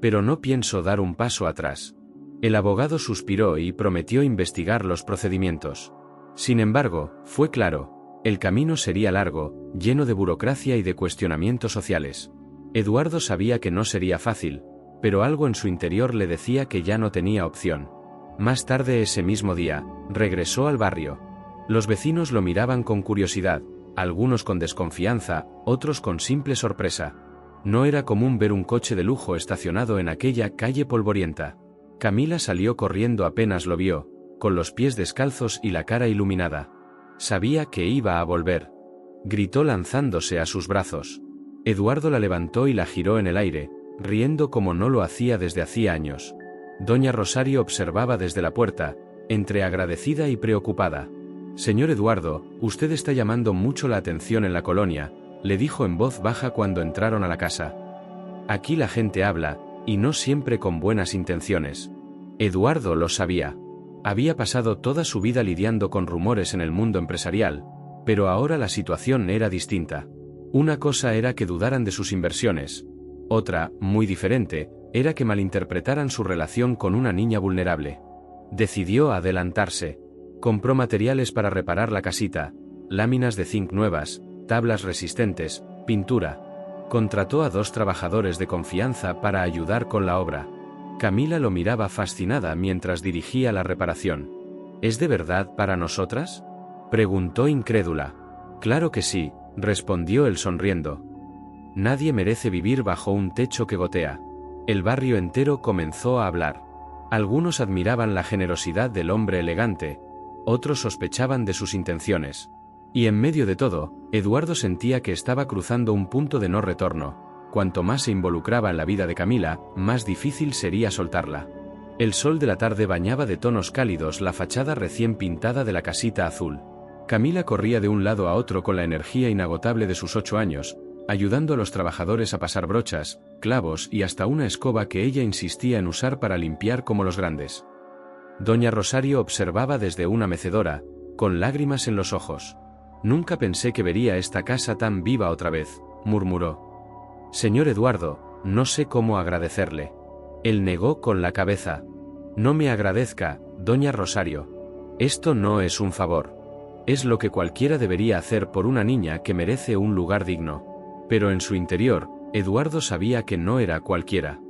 Pero no pienso dar un paso atrás. El abogado suspiró y prometió investigar los procedimientos. Sin embargo, fue claro, el camino sería largo, lleno de burocracia y de cuestionamientos sociales. Eduardo sabía que no sería fácil, pero algo en su interior le decía que ya no tenía opción. Más tarde ese mismo día, regresó al barrio. Los vecinos lo miraban con curiosidad, algunos con desconfianza, otros con simple sorpresa. No era común ver un coche de lujo estacionado en aquella calle polvorienta. Camila salió corriendo apenas lo vio, con los pies descalzos y la cara iluminada. Sabía que iba a volver. Gritó lanzándose a sus brazos. Eduardo la levantó y la giró en el aire, riendo como no lo hacía desde hacía años. Doña Rosario observaba desde la puerta, entre agradecida y preocupada. «Señor Eduardo, usted está llamando mucho la atención en la colonia», le dijo en voz baja cuando entraron a la casa. «Aquí la gente habla, y no siempre con buenas intenciones». Eduardo lo sabía. Había pasado toda su vida lidiando con rumores en el mundo empresarial, pero ahora la situación era distinta. Una cosa era que dudaran de sus inversiones. Otra, muy diferente, era que malinterpretaran su relación con una niña vulnerable. Decidió adelantarse. Compró materiales para reparar la casita, láminas de zinc nuevas, tablas resistentes, pintura. Contrató a 2 trabajadores de confianza para ayudar con la obra. Camila lo miraba fascinada mientras dirigía la reparación. ¿Es de verdad para nosotras?, preguntó incrédula. Claro que sí, respondió él sonriendo. Nadie merece vivir bajo un techo que gotea. El barrio entero comenzó a hablar. Algunos admiraban la generosidad del hombre elegante, otros sospechaban de sus intenciones. Y en medio de todo, Eduardo sentía que estaba cruzando un punto de no retorno. Cuanto más se involucraba en la vida de Camila, más difícil sería soltarla. El sol de la tarde bañaba de tonos cálidos la fachada recién pintada de la casita azul. Camila corría de un lado a otro con la energía inagotable de sus 8 años, ayudando a los trabajadores a pasar brochas, clavos y hasta una escoba que ella insistía en usar para limpiar como los grandes. Doña Rosario observaba desde una mecedora, con lágrimas en los ojos. «Nunca pensé que vería esta casa tan viva otra vez», murmuró. «Señor Eduardo, no sé cómo agradecerle». Él negó con la cabeza. «No me agradezca, doña Rosario. Esto no es un favor. Es lo que cualquiera debería hacer por una niña que merece un lugar digno». Pero en su interior, Eduardo sabía que no era cualquiera.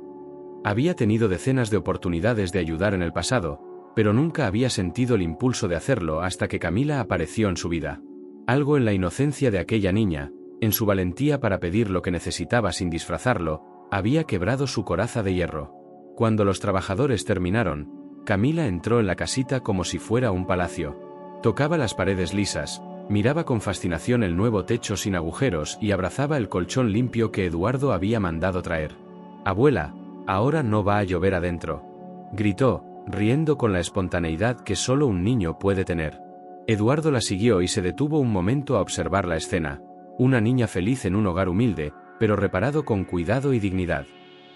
Había tenido decenas de oportunidades de ayudar en el pasado, pero nunca había sentido el impulso de hacerlo hasta que Camila apareció en su vida. Algo en la inocencia de aquella niña, en su valentía para pedir lo que necesitaba sin disfrazarlo, había quebrado su coraza de hierro. Cuando los trabajadores terminaron, Camila entró en la casita como si fuera un palacio. Tocaba las paredes lisas, miraba con fascinación el nuevo techo sin agujeros y abrazaba el colchón limpio que Eduardo había mandado traer. «Abuela, ahora no va a llover adentro», gritó, riendo con la espontaneidad que solo un niño puede tener. Eduardo la siguió y se detuvo un momento a observar la escena. Una niña feliz en un hogar humilde, pero reparado con cuidado y dignidad.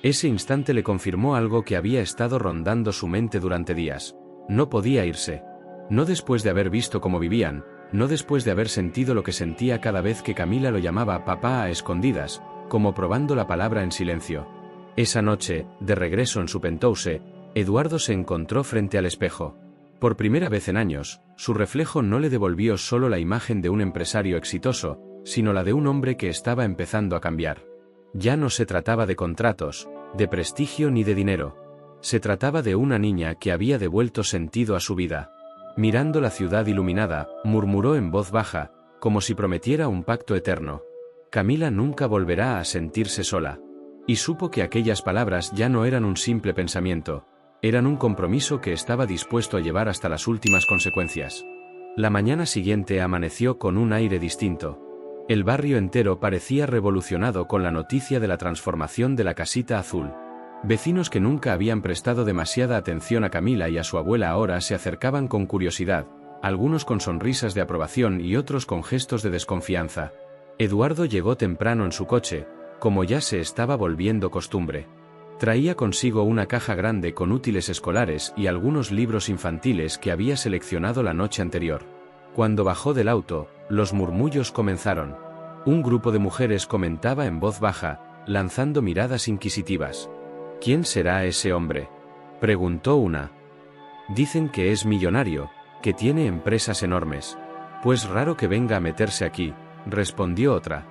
Ese instante le confirmó algo que había estado rondando su mente durante días. No podía irse. No después de haber visto cómo vivían, no después de haber sentido lo que sentía cada vez que Camila lo llamaba papá a escondidas, como probando la palabra en silencio. Esa noche, de regreso en su penthouse, Eduardo se encontró frente al espejo. Por primera vez en años, su reflejo no le devolvió solo la imagen de un empresario exitoso, sino la de un hombre que estaba empezando a cambiar. Ya no se trataba de contratos, de prestigio ni de dinero. Se trataba de una niña que había devuelto sentido a su vida. Mirando la ciudad iluminada, murmuró en voz baja, como si prometiera un pacto eterno. Camila nunca volverá a sentirse sola. Y supo que aquellas palabras ya no eran un simple pensamiento, eran un compromiso que estaba dispuesto a llevar hasta las últimas consecuencias. La mañana siguiente amaneció con un aire distinto. El barrio entero parecía revolucionado con la noticia de la transformación de la casita azul. Vecinos que nunca habían prestado demasiada atención a Camila y a su abuela ahora se acercaban con curiosidad, algunos con sonrisas de aprobación y otros con gestos de desconfianza. Eduardo llegó temprano en su coche, como ya se estaba volviendo costumbre. Traía consigo una caja grande con útiles escolares y algunos libros infantiles que había seleccionado la noche anterior. Cuando bajó del auto, los murmullos comenzaron. Un grupo de mujeres comentaba en voz baja, lanzando miradas inquisitivas. «¿Quién será ese hombre?», preguntó una. «Dicen que es millonario, que tiene empresas enormes. Pues raro que venga a meterse aquí», respondió otra.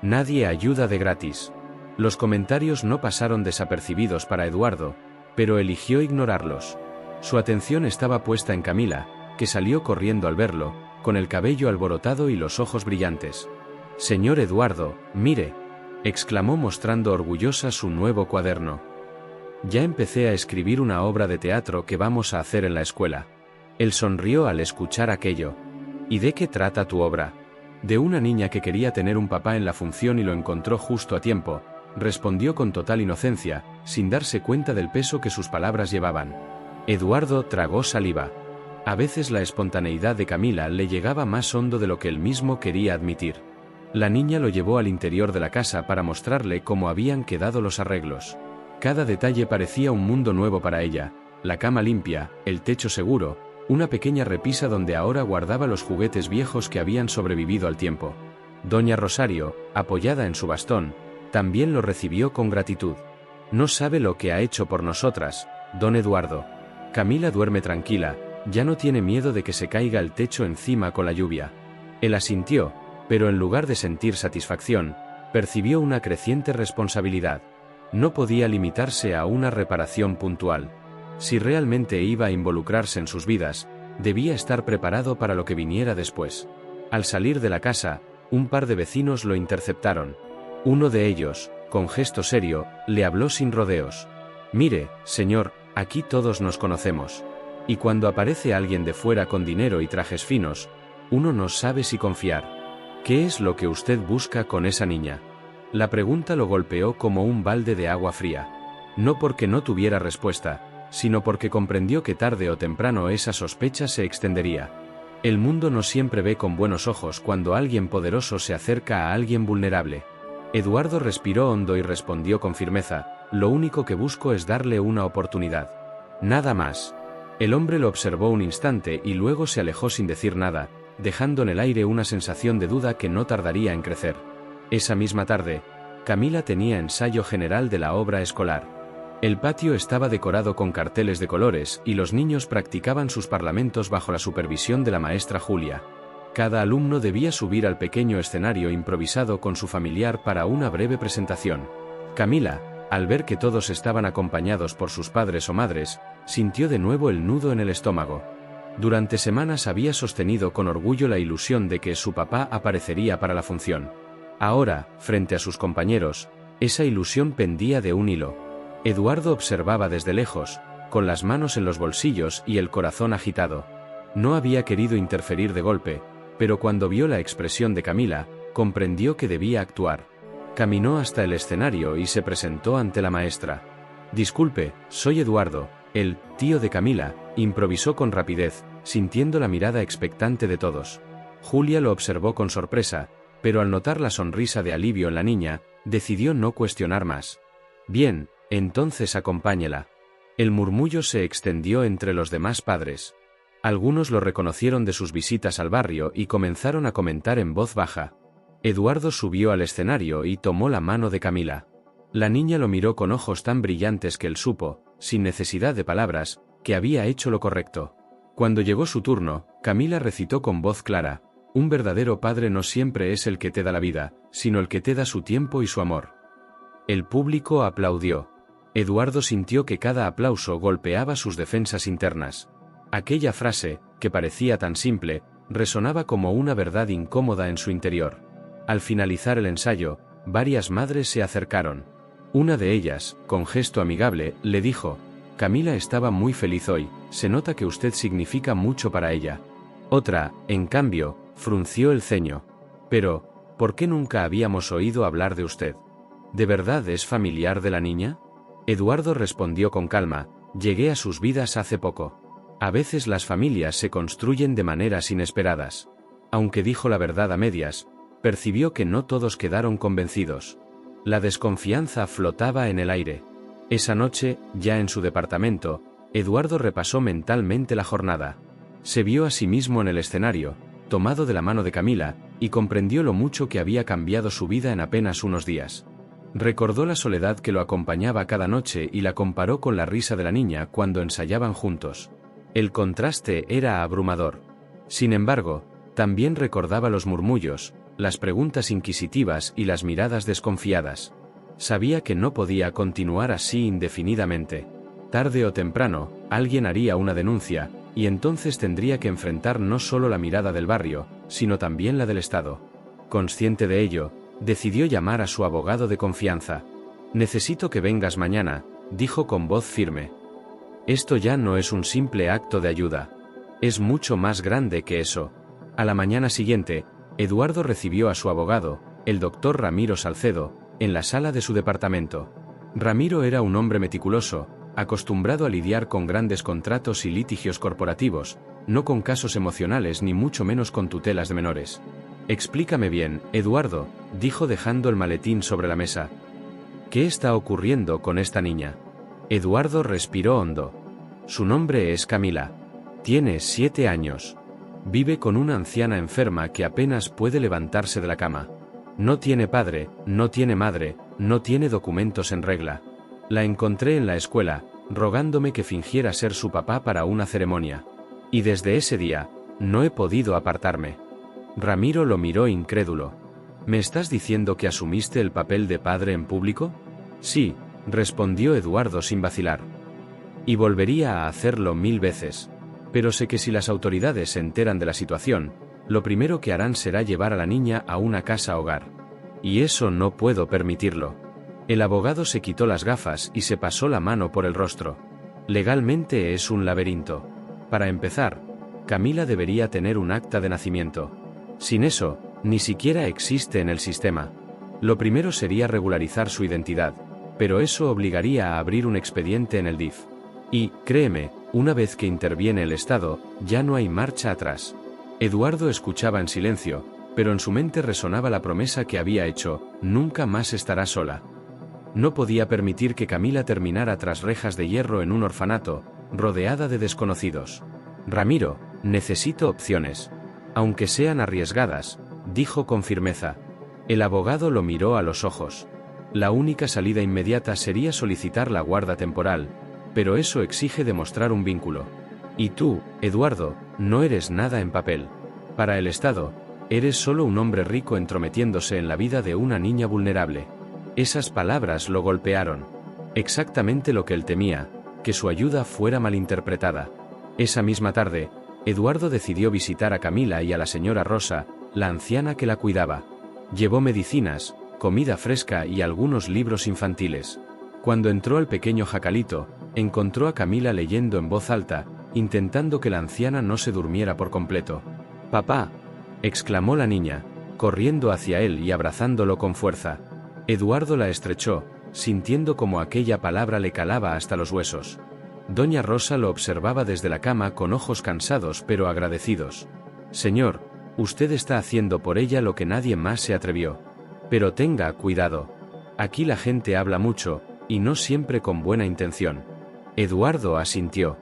«Nadie ayuda de gratis». Los comentarios no pasaron desapercibidos para Eduardo, pero eligió ignorarlos. Su atención estaba puesta en Camila, que salió corriendo al verlo, con el cabello alborotado y los ojos brillantes. «Señor Eduardo, mire», exclamó mostrando orgullosa su nuevo cuaderno. «Ya empecé a escribir una obra de teatro que vamos a hacer en la escuela». Él sonrió al escuchar aquello. «¿Y de qué trata tu obra?». «De una niña que quería tener un papá en la función y lo encontró justo a tiempo», respondió con total inocencia, sin darse cuenta del peso que sus palabras llevaban. Eduardo tragó saliva. A veces la espontaneidad de Camila le llegaba más hondo de lo que él mismo quería admitir. La niña lo llevó al interior de la casa para mostrarle cómo habían quedado los arreglos. Cada detalle parecía un mundo nuevo para ella: la cama limpia, el techo seguro, una pequeña repisa donde ahora guardaba los juguetes viejos que habían sobrevivido al tiempo. Doña Rosario, apoyada en su bastón, también lo recibió con gratitud. «No sabe lo que ha hecho por nosotras, don Eduardo. Camila duerme tranquila, ya no tiene miedo de que se caiga el techo encima con la lluvia». Él asintió, pero en lugar de sentir satisfacción, percibió una creciente responsabilidad. No podía limitarse a una reparación puntual. Si realmente iba a involucrarse en sus vidas, debía estar preparado para lo que viniera después. Al salir de la casa, un par de vecinos lo interceptaron. Uno de ellos, con gesto serio, le habló sin rodeos. «Mire, señor, aquí todos nos conocemos. Y cuando aparece alguien de fuera con dinero y trajes finos, uno no sabe si confiar. ¿Qué es lo que usted busca con esa niña?». La pregunta lo golpeó como un balde de agua fría. No porque no tuviera respuesta, sino porque comprendió que tarde o temprano esa sospecha se extendería. El mundo no siempre ve con buenos ojos cuando alguien poderoso se acerca a alguien vulnerable. Eduardo respiró hondo y respondió con firmeza: «Lo único que busco es darle una oportunidad. Nada más». El hombre lo observó un instante y luego se alejó sin decir nada, dejando en el aire una sensación de duda que no tardaría en crecer. Esa misma tarde, Camila tenía ensayo general de la obra escolar. El patio estaba decorado con carteles de colores y los niños practicaban sus parlamentos bajo la supervisión de la maestra Julia. Cada alumno debía subir al pequeño escenario improvisado con su familiar para una breve presentación. Camila, al ver que todos estaban acompañados por sus padres o madres, sintió de nuevo el nudo en el estómago. Durante semanas había sostenido con orgullo la ilusión de que su papá aparecería para la función. Ahora, frente a sus compañeros, esa ilusión pendía de un hilo. Eduardo observaba desde lejos, con las manos en los bolsillos y el corazón agitado. No había querido interferir de golpe, pero cuando vio la expresión de Camila, comprendió que debía actuar. Caminó hasta el escenario y se presentó ante la maestra. «Disculpe, soy Eduardo, el tío de Camila», improvisó con rapidez, sintiendo la mirada expectante de todos. Julia lo observó con sorpresa, pero al notar la sonrisa de alivio en la niña, decidió no cuestionar más. «Bien, entonces acompáñela». El murmullo se extendió entre los demás padres. Algunos lo reconocieron de sus visitas al barrio y comenzaron a comentar en voz baja. Eduardo subió al escenario y tomó la mano de Camila. La niña lo miró con ojos tan brillantes que él supo, sin necesidad de palabras, que había hecho lo correcto. Cuando llegó su turno, Camila recitó con voz clara: «Un verdadero padre no siempre es el que te da la vida, sino el que te da su tiempo y su amor». El público aplaudió. Eduardo sintió que cada aplauso golpeaba sus defensas internas. Aquella frase, que parecía tan simple, resonaba como una verdad incómoda en su interior. Al finalizar el ensayo, varias madres se acercaron. Una de ellas, con gesto amigable, le dijo: «Camila estaba muy feliz hoy, se nota que usted significa mucho para ella». Otra, en cambio, frunció el ceño. «Pero, ¿por qué nunca habíamos oído hablar de usted? ¿De verdad es familiar de la niña?». Eduardo respondió con calma: «Llegué a sus vidas hace poco. A veces las familias se construyen de maneras inesperadas». Aunque dijo la verdad a medias, percibió que no todos quedaron convencidos. La desconfianza flotaba en el aire. Esa noche, ya en su departamento, Eduardo repasó mentalmente la jornada. Se vio a sí mismo en el escenario, tomado de la mano de Camila, y comprendió lo mucho que había cambiado su vida en apenas unos días. Recordó la soledad que lo acompañaba cada noche y la comparó con la risa de la niña cuando ensayaban juntos. El contraste era abrumador. Sin embargo, también recordaba los murmullos, las preguntas inquisitivas y las miradas desconfiadas. Sabía que no podía continuar así indefinidamente. Tarde o temprano, alguien haría una denuncia, y entonces tendría que enfrentar no solo la mirada del barrio, sino también la del Estado. Consciente de ello, decidió llamar a su abogado de confianza. «Necesito que vengas mañana», dijo con voz firme. «Esto ya no es un simple acto de ayuda. Es mucho más grande que eso». A la mañana siguiente, Eduardo recibió a su abogado, el doctor Ramiro Salcedo, en la sala de su departamento. Ramiro era un hombre meticuloso, acostumbrado a lidiar con grandes contratos y litigios corporativos, no con casos emocionales ni mucho menos con tutelas de menores. «Explícame bien, Eduardo», dijo dejando el maletín sobre la mesa. «¿Qué está ocurriendo con esta niña?». Eduardo respiró hondo. «Su nombre es Camila. Tiene 7 años. Vive con una anciana enferma que apenas puede levantarse de la cama. No tiene padre, no tiene madre, no tiene documentos en regla. La encontré en la escuela, rogándome que fingiera ser su papá para una ceremonia. Y desde ese día, no he podido apartarme». Ramiro lo miró incrédulo. «¿Me estás diciendo que asumiste el papel de padre en público?». «Sí», respondió Eduardo sin vacilar. «Y volvería a hacerlo 1000 veces. Pero sé que si las autoridades se enteran de la situación, lo primero que harán será llevar a la niña a una casa hogar. Y eso no puedo permitirlo». El abogado se quitó las gafas y se pasó la mano por el rostro. «Legalmente es un laberinto. Para empezar, Camila debería tener un acta de nacimiento. Sin eso, ni siquiera existe en el sistema. Lo primero sería regularizar su identidad, pero eso obligaría a abrir un expediente en el DIF. Y, créeme, una vez que interviene el Estado, ya no hay marcha atrás». Eduardo escuchaba en silencio, pero en su mente resonaba la promesa que había hecho: nunca más estará sola. No podía permitir que Camila terminara tras rejas de hierro en un orfanato, rodeada de desconocidos. «Ramiro, necesito opciones. Aunque sean arriesgadas», dijo con firmeza. El abogado lo miró a los ojos. «La única salida inmediata sería solicitar la guarda temporal, pero eso exige demostrar un vínculo. Y tú, Eduardo, no eres nada en papel. Para el Estado, eres solo un hombre rico entrometiéndose en la vida de una niña vulnerable». Esas palabras lo golpearon. Exactamente lo que él temía, que su ayuda fuera malinterpretada. Esa misma tarde, Eduardo decidió visitar a Camila y a la señora Rosa, la anciana que la cuidaba. Llevó medicinas, comida fresca y algunos libros infantiles. Cuando entró al pequeño jacalito, encontró a Camila leyendo en voz alta, intentando que la anciana no se durmiera por completo. «Papá», exclamó la niña, corriendo hacia él y abrazándolo con fuerza. Eduardo la estrechó, sintiendo como aquella palabra le calaba hasta los huesos. Doña Rosa lo observaba desde la cama con ojos cansados pero agradecidos. «Señor, usted está haciendo por ella lo que nadie más se atrevió. Pero tenga cuidado. Aquí la gente habla mucho, y no siempre con buena intención». Eduardo asintió.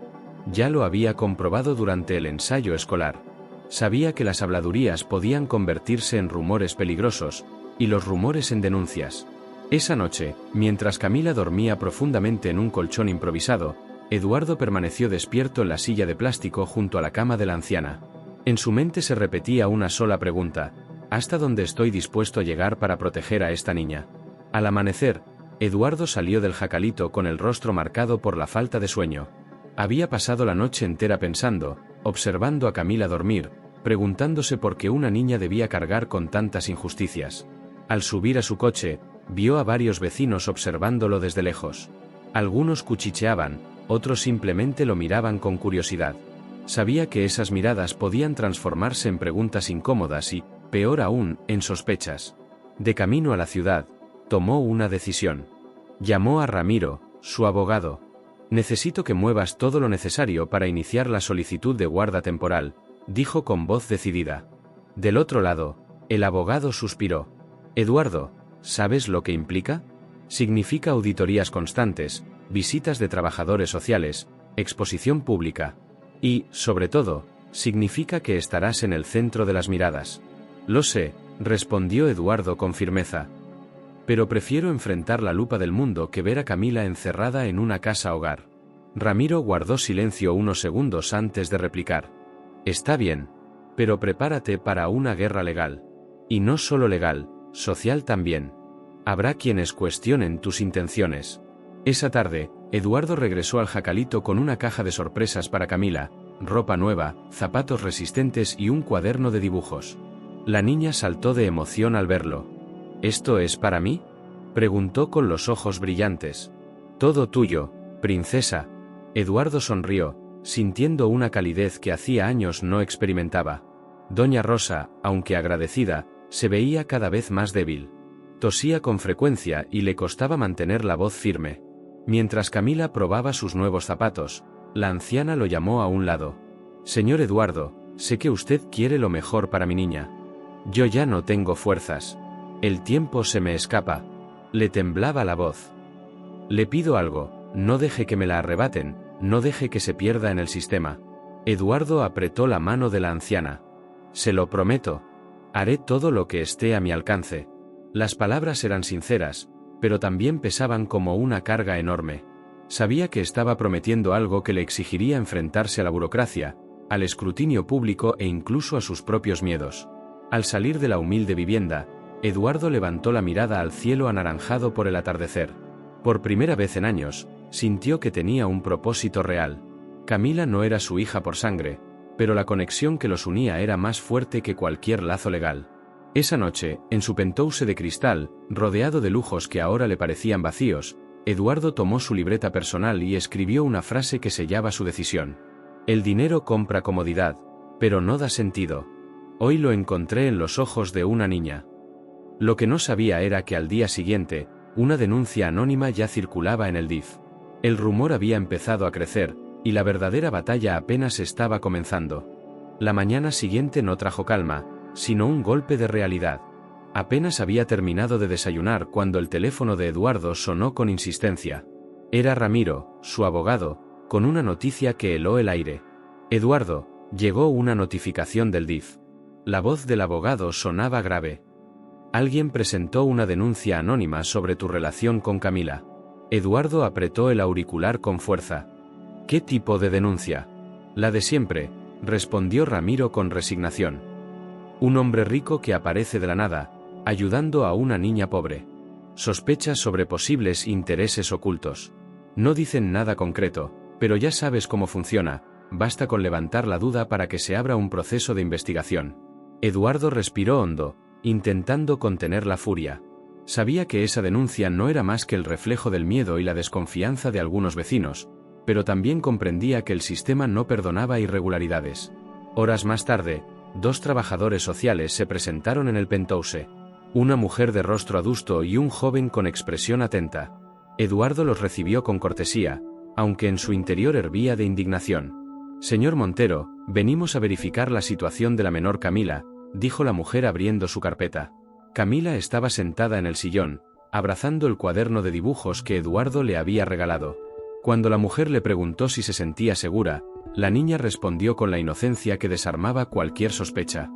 Ya lo había comprobado durante el ensayo escolar. Sabía que las habladurías podían convertirse en rumores peligrosos, y los rumores en denuncias. Esa noche, mientras Camila dormía profundamente en un colchón improvisado, Eduardo permaneció despierto en la silla de plástico junto a la cama de la anciana. En su mente se repetía una sola pregunta: ¿hasta dónde estoy dispuesto a llegar para proteger a esta niña? Al amanecer, Eduardo salió del jacalito con el rostro marcado por la falta de sueño. Había pasado la noche entera pensando, observando a Camila dormir, preguntándose por qué una niña debía cargar con tantas injusticias. Al subir a su coche, vio a varios vecinos observándolo desde lejos. Algunos cuchicheaban, otros simplemente lo miraban con curiosidad. Sabía que esas miradas podían transformarse en preguntas incómodas y, peor aún, en sospechas. De camino a la ciudad, tomó una decisión. Llamó a Ramiro, su abogado. «Necesito que muevas todo lo necesario para iniciar la solicitud de guarda temporal», dijo con voz decidida. Del otro lado, el abogado suspiró. «Eduardo, ¿sabes lo que implica? Significa auditorías constantes, visitas de trabajadores sociales, exposición pública. Y, sobre todo, significa que estarás en el centro de las miradas». «Lo sé», respondió Eduardo con firmeza. «Pero prefiero enfrentar la lupa del mundo que ver a Camila encerrada en una casa hogar». Ramiro guardó silencio unos segundos antes de replicar. «Está bien. Pero prepárate para una guerra legal. Y no solo legal, social también. Habrá quienes cuestionen tus intenciones». Esa tarde, Eduardo regresó al jacalito con una caja de sorpresas para Camila, ropa nueva, zapatos resistentes y un cuaderno de dibujos. La niña saltó de emoción al verlo. «¿Esto es para mí?», preguntó con los ojos brillantes. «Todo tuyo, princesa». Eduardo sonrió, sintiendo una calidez que hacía años no experimentaba. Doña Rosa, aunque agradecida, se veía cada vez más débil. Tosía con frecuencia y le costaba mantener la voz firme. Mientras Camila probaba sus nuevos zapatos, la anciana lo llamó a un lado. «Señor Eduardo, sé que usted quiere lo mejor para mi niña. Yo ya no tengo fuerzas. El tiempo se me escapa». Le temblaba la voz. «Le pido algo, no deje que me la arrebaten, no deje que se pierda en el sistema». Eduardo apretó la mano de la anciana. «Se lo prometo. Haré todo lo que esté a mi alcance». Las palabras eran sinceras, pero también pesaban como una carga enorme. Sabía que estaba prometiendo algo que le exigiría enfrentarse a la burocracia, al escrutinio público e incluso a sus propios miedos. Al salir de la humilde vivienda, Eduardo levantó la mirada al cielo anaranjado por el atardecer. Por primera vez en años, sintió que tenía un propósito real. Camila no era su hija por sangre, pero la conexión que los unía era más fuerte que cualquier lazo legal. Esa noche, en su penthouse de cristal, rodeado de lujos que ahora le parecían vacíos, Eduardo tomó su libreta personal y escribió una frase que sellaba su decisión. «El dinero compra comodidad, pero no da sentido. Hoy lo encontré en los ojos de una niña». Lo que no sabía era que al día siguiente, una denuncia anónima ya circulaba en el DIF. El rumor había empezado a crecer, y la verdadera batalla apenas estaba comenzando. La mañana siguiente no trajo calma, sino un golpe de realidad. Apenas había terminado de desayunar cuando el teléfono de Eduardo sonó con insistencia. Era Ramiro, su abogado, con una noticia que heló el aire. «Eduardo, llegó una notificación del DIF». La voz del abogado sonaba grave. «Alguien presentó una denuncia anónima sobre tu relación con Camila». Eduardo apretó el auricular con fuerza. «¿Qué tipo de denuncia?». «La de siempre», respondió Ramiro con resignación. «Un hombre rico que aparece de la nada, ayudando a una niña pobre. Sospechas sobre posibles intereses ocultos. No dicen nada concreto, pero ya sabes cómo funciona, basta con levantar la duda para que se abra un proceso de investigación». Eduardo respiró hondo, intentando contener la furia. Sabía que esa denuncia no era más que el reflejo del miedo y la desconfianza de algunos vecinos, pero también comprendía que el sistema no perdonaba irregularidades. Horas más tarde, 2 trabajadores sociales se presentaron en el penthouse. Una mujer de rostro adusto y un joven con expresión atenta. Eduardo los recibió con cortesía, aunque en su interior hervía de indignación. «Señor Montero, venimos a verificar la situación de la menor Camila», dijo la mujer abriendo su carpeta. Camila estaba sentada en el sillón, abrazando el cuaderno de dibujos que Eduardo le había regalado. Cuando la mujer le preguntó si se sentía segura, la niña respondió con la inocencia que desarmaba cualquier sospecha.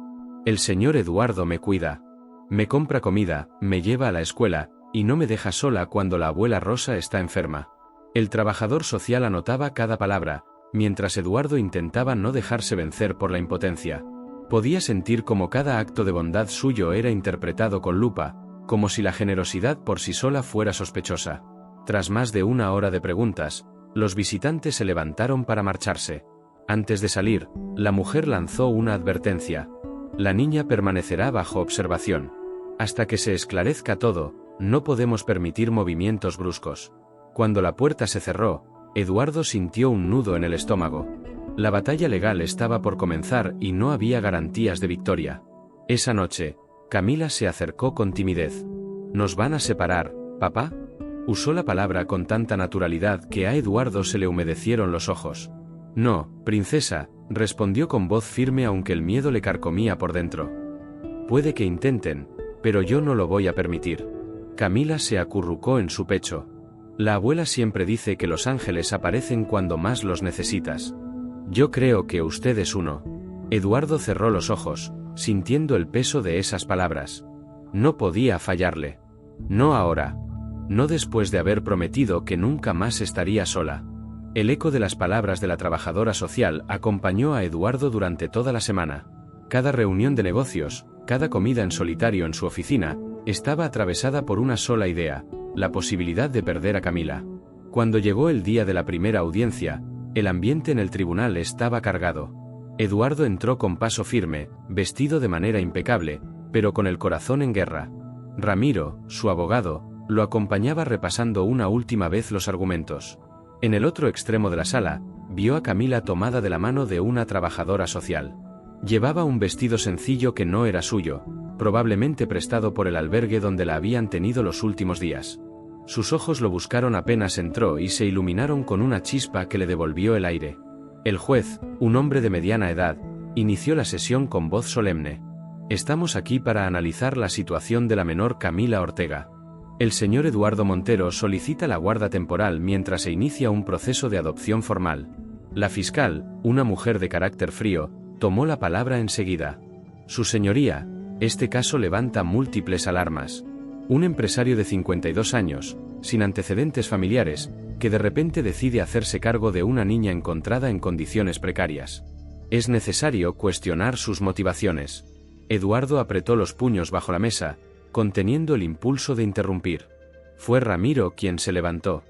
«El señor Eduardo me cuida. Me compra comida, me lleva a la escuela, y no me deja sola cuando la abuela Rosa está enferma». El trabajador social anotaba cada palabra, mientras Eduardo intentaba no dejarse vencer por la impotencia. Podía sentir como cada acto de bondad suyo era interpretado con lupa, como si la generosidad por sí sola fuera sospechosa. Tras más de una hora de preguntas, los visitantes se levantaron para marcharse. Antes de salir, la mujer lanzó una advertencia. La niña permanecerá bajo observación. Hasta que se esclarezca todo, no podemos permitir movimientos bruscos. Cuando la puerta se cerró, Eduardo sintió un nudo en el estómago. La batalla legal estaba por comenzar y no había garantías de victoria. Esa noche, Camila se acercó con timidez. ¿Nos van a separar, papá? Usó la palabra con tanta naturalidad que a Eduardo se le humedecieron los ojos. No, princesa, respondió con voz firme aunque el miedo le carcomía por dentro. Puede que intenten, pero yo no lo voy a permitir. Camila se acurrucó en su pecho. La abuela siempre dice que los ángeles aparecen cuando más los necesitas. Yo creo que usted es uno. Eduardo cerró los ojos, sintiendo el peso de esas palabras. No podía fallarle. No ahora. No después de haber prometido que nunca más estaría sola. El eco de las palabras de la trabajadora social acompañó a Eduardo durante toda la semana. Cada reunión de negocios, cada comida en solitario en su oficina, estaba atravesada por una sola idea, la posibilidad de perder a Camila. Cuando llegó el día de la primera audiencia, el ambiente en el tribunal estaba cargado. Eduardo entró con paso firme, vestido de manera impecable, pero con el corazón en guerra. Ramiro, su abogado, lo acompañaba repasando una última vez los argumentos. En el otro extremo de la sala, vio a Camila tomada de la mano de una trabajadora social. Llevaba un vestido sencillo que no era suyo, probablemente prestado por el albergue donde la habían tenido los últimos días. Sus ojos lo buscaron apenas entró y se iluminaron con una chispa que le devolvió el aire. El juez, un hombre de mediana edad, inició la sesión con voz solemne. Estamos aquí para analizar la situación de la menor Camila Ortega. El señor Eduardo Montero solicita la guarda temporal mientras se inicia un proceso de adopción formal. La fiscal, una mujer de carácter frío, tomó la palabra enseguida. Su señoría, este caso levanta múltiples alarmas. Un empresario de 52 años, sin antecedentes familiares, que de repente decide hacerse cargo de una niña encontrada en condiciones precarias. Es necesario cuestionar sus motivaciones. Eduardo apretó los puños bajo la mesa, conteniendo el impulso de interrumpir. Fue Ramiro quien se levantó.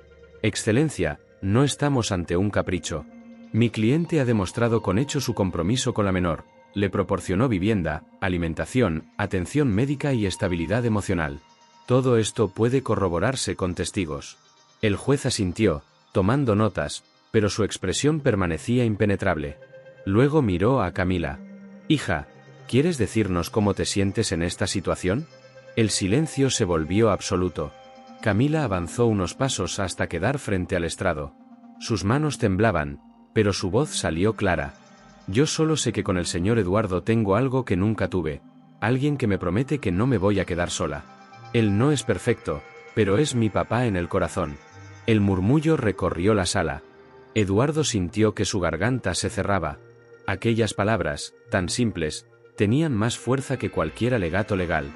Excelencia, no estamos ante un capricho. Mi cliente ha demostrado con hechos su compromiso con la menor, le proporcionó vivienda, alimentación, atención médica y estabilidad emocional. Todo esto puede corroborarse con testigos. El juez asintió, tomando notas, pero su expresión permanecía impenetrable. Luego miró a Camila. Hija, ¿quieres decirnos cómo te sientes en esta situación? El silencio se volvió absoluto. Camila avanzó unos pasos hasta quedar frente al estrado. Sus manos temblaban, pero su voz salió clara. Yo solo sé que con el señor Eduardo tengo algo que nunca tuve, alguien que me promete que no me voy a quedar sola. Él no es perfecto, pero es mi papá en el corazón. El murmullo recorrió la sala. Eduardo sintió que su garganta se cerraba. Aquellas palabras, tan simples, tenían más fuerza que cualquier alegato legal.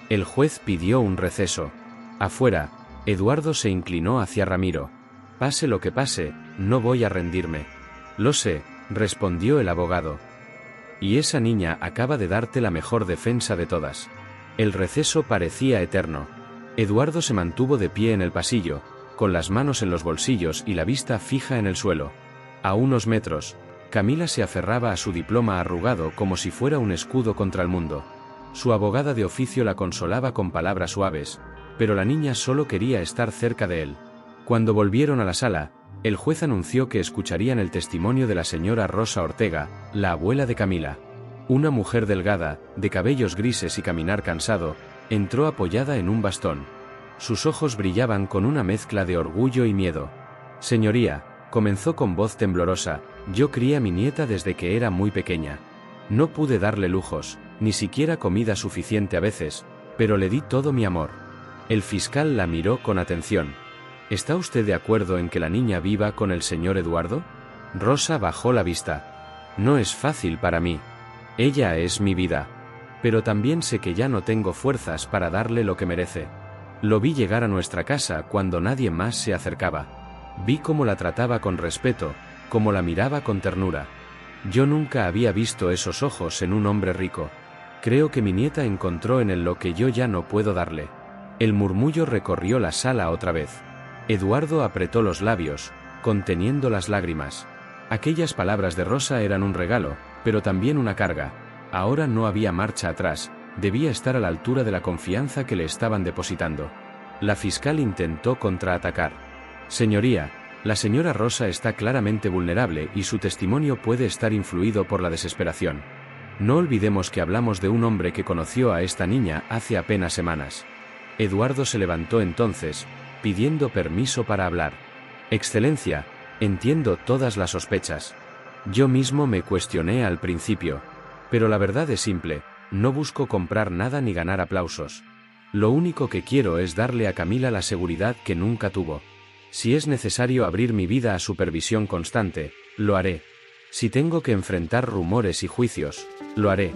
El juez pidió un receso. Afuera, Eduardo se inclinó hacia Ramiro. Pase lo que pase, no voy a rendirme. Lo sé, respondió el abogado. Y esa niña acaba de darte la mejor defensa de todas. El receso parecía eterno. Eduardo se mantuvo de pie en el pasillo, con las manos en los bolsillos y la vista fija en el suelo. A unos metros, Camila se aferraba a su diploma arrugado como si fuera un escudo contra el mundo. Su abogada de oficio la consolaba con palabras suaves, pero la niña solo quería estar cerca de él. Cuando volvieron a la sala, el juez anunció que escucharían el testimonio de la señora Rosa Ortega, la abuela de Camila. Una mujer delgada, de cabellos grises y caminar cansado, entró apoyada en un bastón. Sus ojos brillaban con una mezcla de orgullo y miedo. Señoría, comenzó con voz temblorosa, yo crié a mi nieta desde que era muy pequeña. No pude darle lujos, ni siquiera comida suficiente a veces, pero le di todo mi amor. El fiscal la miró con atención. ¿Está usted de acuerdo en que la niña viva con el señor Eduardo? Rosa bajó la vista. No es fácil para mí. Ella es mi vida. Pero también sé que ya no tengo fuerzas para darle lo que merece. Lo vi llegar a nuestra casa cuando nadie más se acercaba. Vi cómo la trataba con respeto, cómo la miraba con ternura. Yo nunca había visto esos ojos en un hombre rico. Creo que mi nieta encontró en él lo que yo ya no puedo darle. El murmullo recorrió la sala otra vez. Eduardo apretó los labios, conteniendo las lágrimas. Aquellas palabras de Rosa eran un regalo, pero también una carga. Ahora no había marcha atrás, debía estar a la altura de la confianza que le estaban depositando. La fiscal intentó contraatacar. Señoría, la señora Rosa está claramente vulnerable y su testimonio puede estar influido por la desesperación. No olvidemos que hablamos de un hombre que conoció a esta niña hace apenas semanas. Eduardo se levantó entonces, pidiendo permiso para hablar. Excelencia, entiendo todas las sospechas. Yo mismo me cuestioné al principio. Pero la verdad es simple, no busco comprar nada ni ganar aplausos. Lo único que quiero es darle a Camila la seguridad que nunca tuvo. Si es necesario abrir mi vida a supervisión constante, lo haré. Si tengo que enfrentar rumores y juicios, lo haré.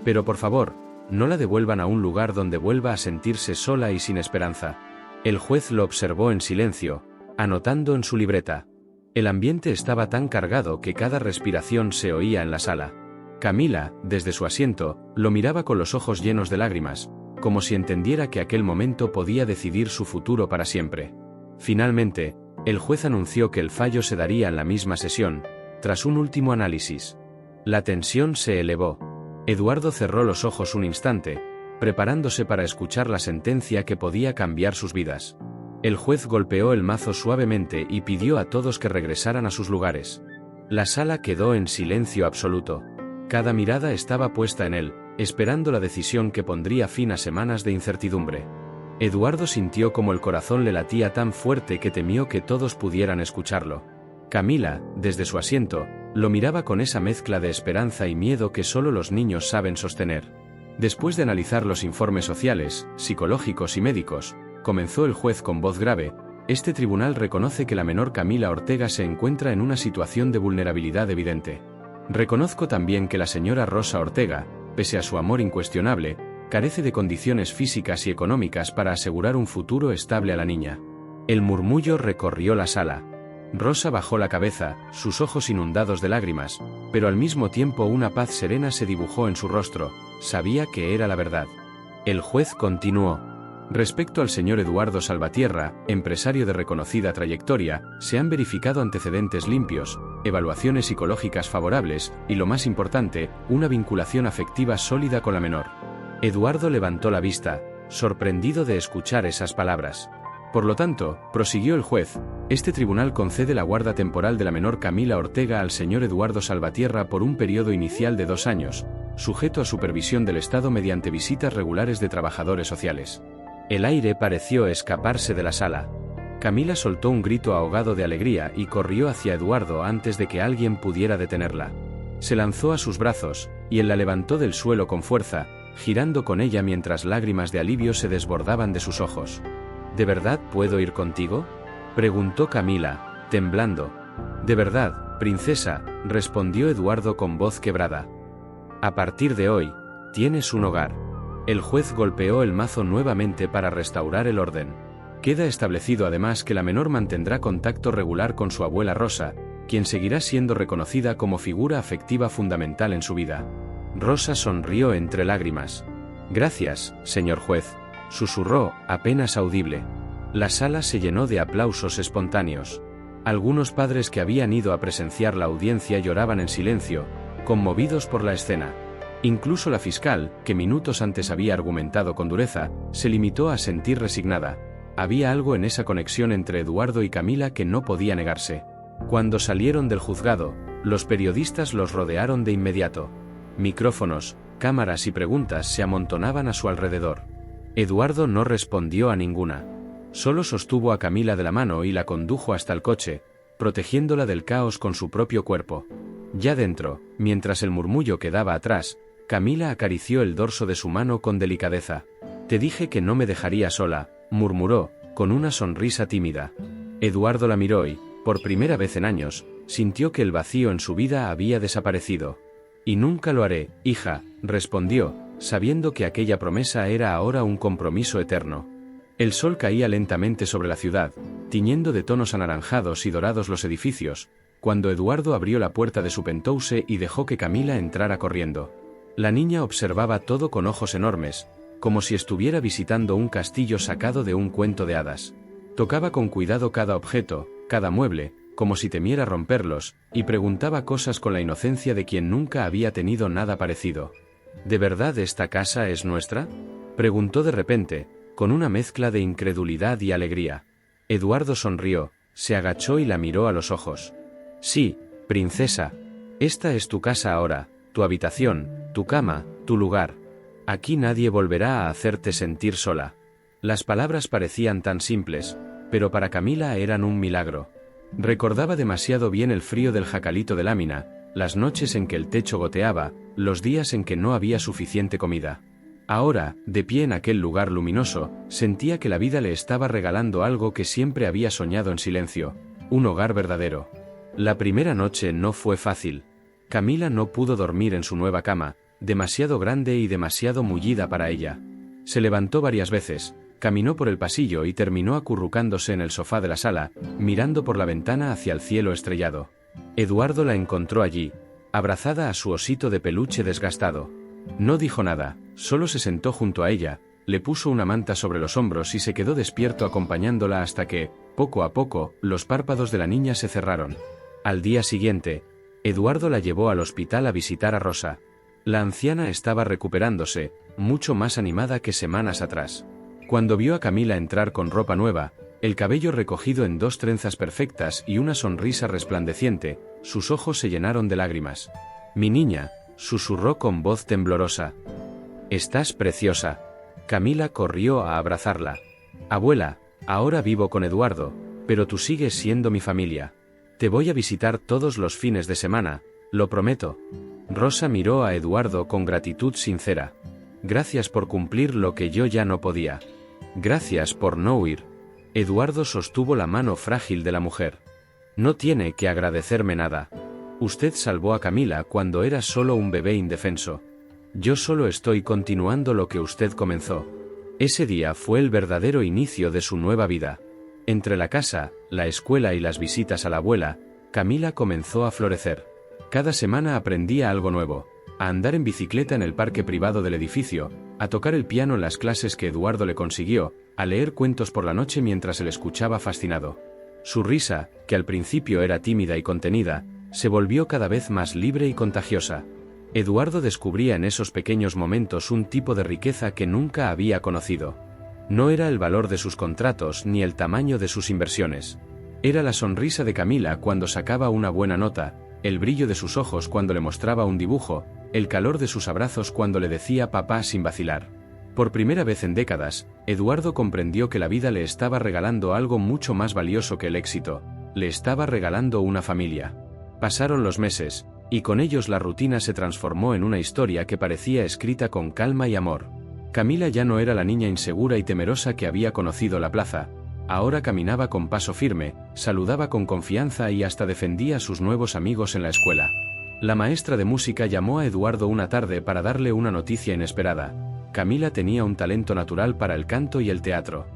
Pero por favor, no la devuelvan a un lugar donde vuelva a sentirse sola y sin esperanza. El juez lo observó en silencio, anotando en su libreta. El ambiente estaba tan cargado que cada respiración se oía en la sala. Camila, desde su asiento, lo miraba con los ojos llenos de lágrimas, como si entendiera que aquel momento podía decidir su futuro para siempre. Finalmente, el juez anunció que el fallo se daría en la misma sesión, tras un último análisis. La tensión se elevó. Eduardo cerró los ojos un instante, preparándose para escuchar la sentencia que podía cambiar sus vidas. El juez golpeó el mazo suavemente y pidió a todos que regresaran a sus lugares. La sala quedó en silencio absoluto. Cada mirada estaba puesta en él, esperando la decisión que pondría fin a semanas de incertidumbre. Eduardo sintió como el corazón le latía tan fuerte que temió que todos pudieran escucharlo. Camila, desde su asiento, lo miraba con esa mezcla de esperanza y miedo que solo los niños saben sostener. Después de analizar los informes sociales, psicológicos y médicos, comenzó el juez con voz grave: este tribunal reconoce que la menor Camila Ortega se encuentra en una situación de vulnerabilidad evidente. Reconozco también que la señora Rosa Ortega, pese a su amor incuestionable, carece de condiciones físicas y económicas para asegurar un futuro estable a la niña. El murmullo recorrió la sala. Rosa bajó la cabeza, sus ojos inundados de lágrimas, pero al mismo tiempo una paz serena se dibujó en su rostro. Sabía que era la verdad. El juez continuó: respecto al señor Eduardo Salvatierra, empresario de reconocida trayectoria, se han verificado antecedentes limpios, evaluaciones psicológicas favorables y, lo más importante, una vinculación afectiva sólida con la menor. Eduardo levantó la vista, sorprendido de escuchar esas palabras. Por lo tanto, prosiguió el juez, este tribunal concede la guarda temporal de la menor Camila Ortega al señor Eduardo Salvatierra por un periodo inicial de 2 años, sujeto a supervisión del Estado mediante visitas regulares de trabajadores sociales. El aire pareció escaparse de la sala. Camila soltó un grito ahogado de alegría y corrió hacia Eduardo antes de que alguien pudiera detenerla. Se lanzó a sus brazos, y él la levantó del suelo con fuerza, girando con ella mientras lágrimas de alivio se desbordaban de sus ojos. ¿De verdad puedo ir contigo?, preguntó Camila, temblando. «De verdad, princesa», respondió Eduardo con voz quebrada. «A partir de hoy, tienes un hogar». El juez golpeó el mazo nuevamente para restaurar el orden. Queda establecido además que la menor mantendrá contacto regular con su abuela Rosa, quien seguirá siendo reconocida como figura afectiva fundamental en su vida. Rosa sonrió entre lágrimas. «Gracias, señor juez», susurró, apenas audible. La sala se llenó de aplausos espontáneos. Algunos padres que habían ido a presenciar la audiencia lloraban en silencio, conmovidos por la escena. Incluso la fiscal, que minutos antes había argumentado con dureza, se limitó a sentir resignada. Había algo en esa conexión entre Eduardo y Camila que no podía negarse. Cuando salieron del juzgado, los periodistas los rodearon de inmediato. Micrófonos, cámaras y preguntas se amontonaban a su alrededor. Eduardo no respondió a ninguna. Solo sostuvo a Camila de la mano y la condujo hasta el coche, protegiéndola del caos con su propio cuerpo. Ya dentro, mientras el murmullo quedaba atrás, Camila acarició el dorso de su mano con delicadeza. «Te dije que no me dejaría sola», murmuró, con una sonrisa tímida. Eduardo la miró y, por primera vez en años, sintió que el vacío en su vida había desaparecido. «Y nunca lo haré, hija», respondió, sabiendo que aquella promesa era ahora un compromiso eterno. El sol caía lentamente sobre la ciudad, tiñendo de tonos anaranjados y dorados los edificios, cuando Eduardo abrió la puerta de su penthouse y dejó que Camila entrara corriendo. La niña observaba todo con ojos enormes, como si estuviera visitando un castillo sacado de un cuento de hadas. Tocaba con cuidado cada objeto, cada mueble, como si temiera romperlos, y preguntaba cosas con la inocencia de quien nunca había tenido nada parecido. ¿De verdad esta casa es nuestra?, preguntó de repente, con una mezcla de incredulidad y alegría. Eduardo sonrió, se agachó y la miró a los ojos. Sí, princesa. Esta es tu casa ahora, tu habitación, tu cama, tu lugar. Aquí nadie volverá a hacerte sentir sola. Las palabras parecían tan simples, pero para Camila eran un milagro. Recordaba demasiado bien el frío del jacalito de lámina, las noches en que el techo goteaba, los días en que no había suficiente comida. Ahora, de pie en aquel lugar luminoso, sentía que la vida le estaba regalando algo que siempre había soñado en silencio, un hogar verdadero. La primera noche no fue fácil. Camila no pudo dormir en su nueva cama, demasiado grande y demasiado mullida para ella. Se levantó varias veces, caminó por el pasillo y terminó acurrucándose en el sofá de la sala, mirando por la ventana hacia el cielo estrellado. Eduardo la encontró allí, abrazada a su osito de peluche desgastado. No dijo nada, solo se sentó junto a ella, le puso una manta sobre los hombros y se quedó despierto acompañándola hasta que, poco a poco, los párpados de la niña se cerraron. Al día siguiente, Eduardo la llevó al hospital a visitar a Rosa. La anciana estaba recuperándose, mucho más animada que semanas atrás. Cuando vio a Camila entrar con ropa nueva, el cabello recogido en 2 trenzas perfectas y una sonrisa resplandeciente, sus ojos se llenaron de lágrimas. «Mi niña», susurró con voz temblorosa. «Estás preciosa». Camila corrió a abrazarla. «Abuela, ahora vivo con Eduardo, pero tú sigues siendo mi familia. Te voy a visitar todos los fines de semana, lo prometo». Rosa miró a Eduardo con gratitud sincera. «Gracias por cumplir lo que yo ya no podía. Gracias por no huir». Eduardo sostuvo la mano frágil de la mujer. «No tiene que agradecerme nada. Usted salvó a Camila cuando era solo un bebé indefenso. Yo solo estoy continuando lo que usted comenzó». Ese día fue el verdadero inicio de su nueva vida. Entre la casa, la escuela y las visitas a la abuela, Camila comenzó a florecer. Cada semana aprendía algo nuevo, a andar en bicicleta en el parque privado del edificio, a tocar el piano en las clases que Eduardo le consiguió, a leer cuentos por la noche mientras él escuchaba fascinado. Su risa, que al principio era tímida y contenida, se volvió cada vez más libre y contagiosa. Eduardo descubría en esos pequeños momentos un tipo de riqueza que nunca había conocido. No era el valor de sus contratos ni el tamaño de sus inversiones. Era la sonrisa de Camila cuando sacaba una buena nota, el brillo de sus ojos cuando le mostraba un dibujo, el calor de sus abrazos cuando le decía papá sin vacilar. Por primera vez en décadas, Eduardo comprendió que la vida le estaba regalando algo mucho más valioso que el éxito, le estaba regalando una familia. Pasaron los meses, y con ellos la rutina se transformó en una historia que parecía escrita con calma y amor. Camila ya no era la niña insegura y temerosa que había conocido la plaza. Ahora caminaba con paso firme, saludaba con confianza y hasta defendía a sus nuevos amigos en la escuela. La maestra de música llamó a Eduardo una tarde para darle una noticia inesperada. Camila tenía un talento natural para el canto y el teatro.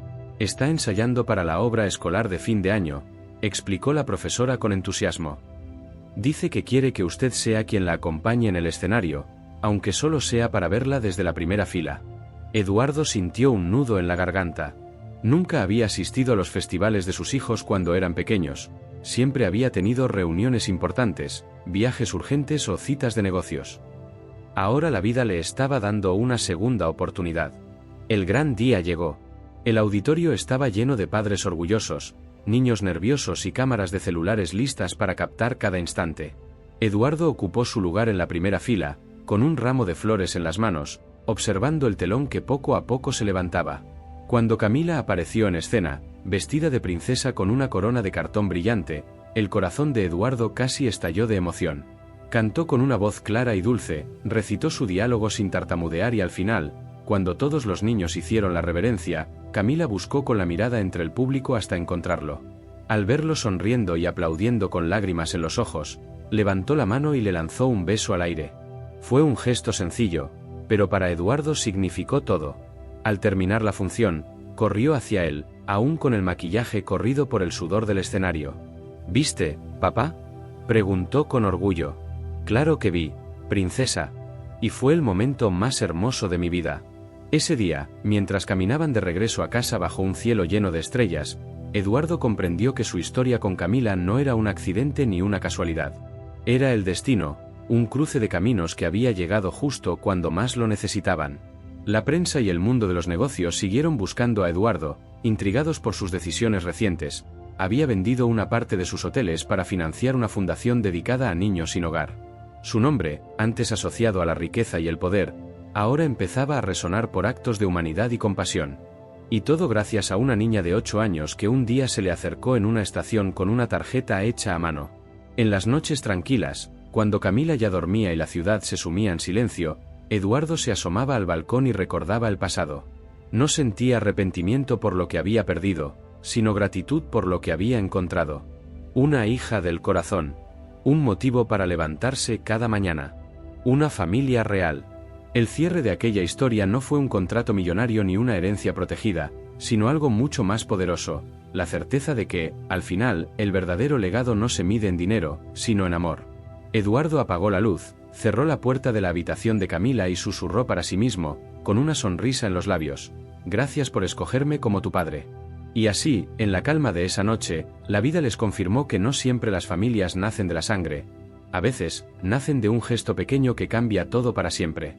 «Está ensayando para la obra escolar de fin de año», explicó la profesora con entusiasmo. «Dice que quiere que usted sea quien la acompañe en el escenario, aunque solo sea para verla desde la primera fila». Eduardo sintió un nudo en la garganta. Nunca había asistido a los festivales de sus hijos cuando eran pequeños. Siempre había tenido reuniones importantes, viajes urgentes o citas de negocios. Ahora la vida le estaba dando una segunda oportunidad. El gran día llegó. El auditorio estaba lleno de padres orgullosos, niños nerviosos y cámaras de celulares listas para captar cada instante. Eduardo ocupó su lugar en la primera fila, con un ramo de flores en las manos, observando el telón que poco a poco se levantaba. Cuando Camila apareció en escena, vestida de princesa con una corona de cartón brillante, el corazón de Eduardo casi estalló de emoción. Cantó con una voz clara y dulce, recitó su diálogo sin tartamudear y al final, cuando todos los niños hicieron la reverencia, Camila buscó con la mirada entre el público hasta encontrarlo. Al verlo sonriendo y aplaudiendo con lágrimas en los ojos, levantó la mano y le lanzó un beso al aire. Fue un gesto sencillo, pero para Eduardo significó todo. Al terminar la función, corrió hacia él, aún con el maquillaje corrido por el sudor del escenario. «¿Viste, papá?», preguntó con orgullo. «Claro que vi, princesa. Y fue el momento más hermoso de mi vida». Ese día, mientras caminaban de regreso a casa bajo un cielo lleno de estrellas, Eduardo comprendió que su historia con Camila no era un accidente ni una casualidad. Era el destino, un cruce de caminos que había llegado justo cuando más lo necesitaban. La prensa y el mundo de los negocios siguieron buscando a Eduardo, intrigados por sus decisiones recientes. Había vendido una parte de sus hoteles para financiar una fundación dedicada a niños sin hogar. Su nombre, antes asociado a la riqueza y el poder, ahora empezaba a resonar por actos de humanidad y compasión. Y todo gracias a una niña de 8 años que un día se le acercó en una estación con una tarjeta hecha a mano. En las noches tranquilas, cuando Camila ya dormía y la ciudad se sumía en silencio, Eduardo se asomaba al balcón y recordaba el pasado. No sentía arrepentimiento por lo que había perdido, sino gratitud por lo que había encontrado. Una hija del corazón. Un motivo para levantarse cada mañana. Una familia real. El cierre de aquella historia no fue un contrato millonario ni una herencia protegida, sino algo mucho más poderoso, la certeza de que, al final, el verdadero legado no se mide en dinero, sino en amor. Eduardo apagó la luz, cerró la puerta de la habitación de Camila y susurró para sí mismo, con una sonrisa en los labios: «Gracias por escogerme como tu padre». Y así, en la calma de esa noche, la vida les confirmó que no siempre las familias nacen de la sangre. A veces, nacen de un gesto pequeño que cambia todo para siempre.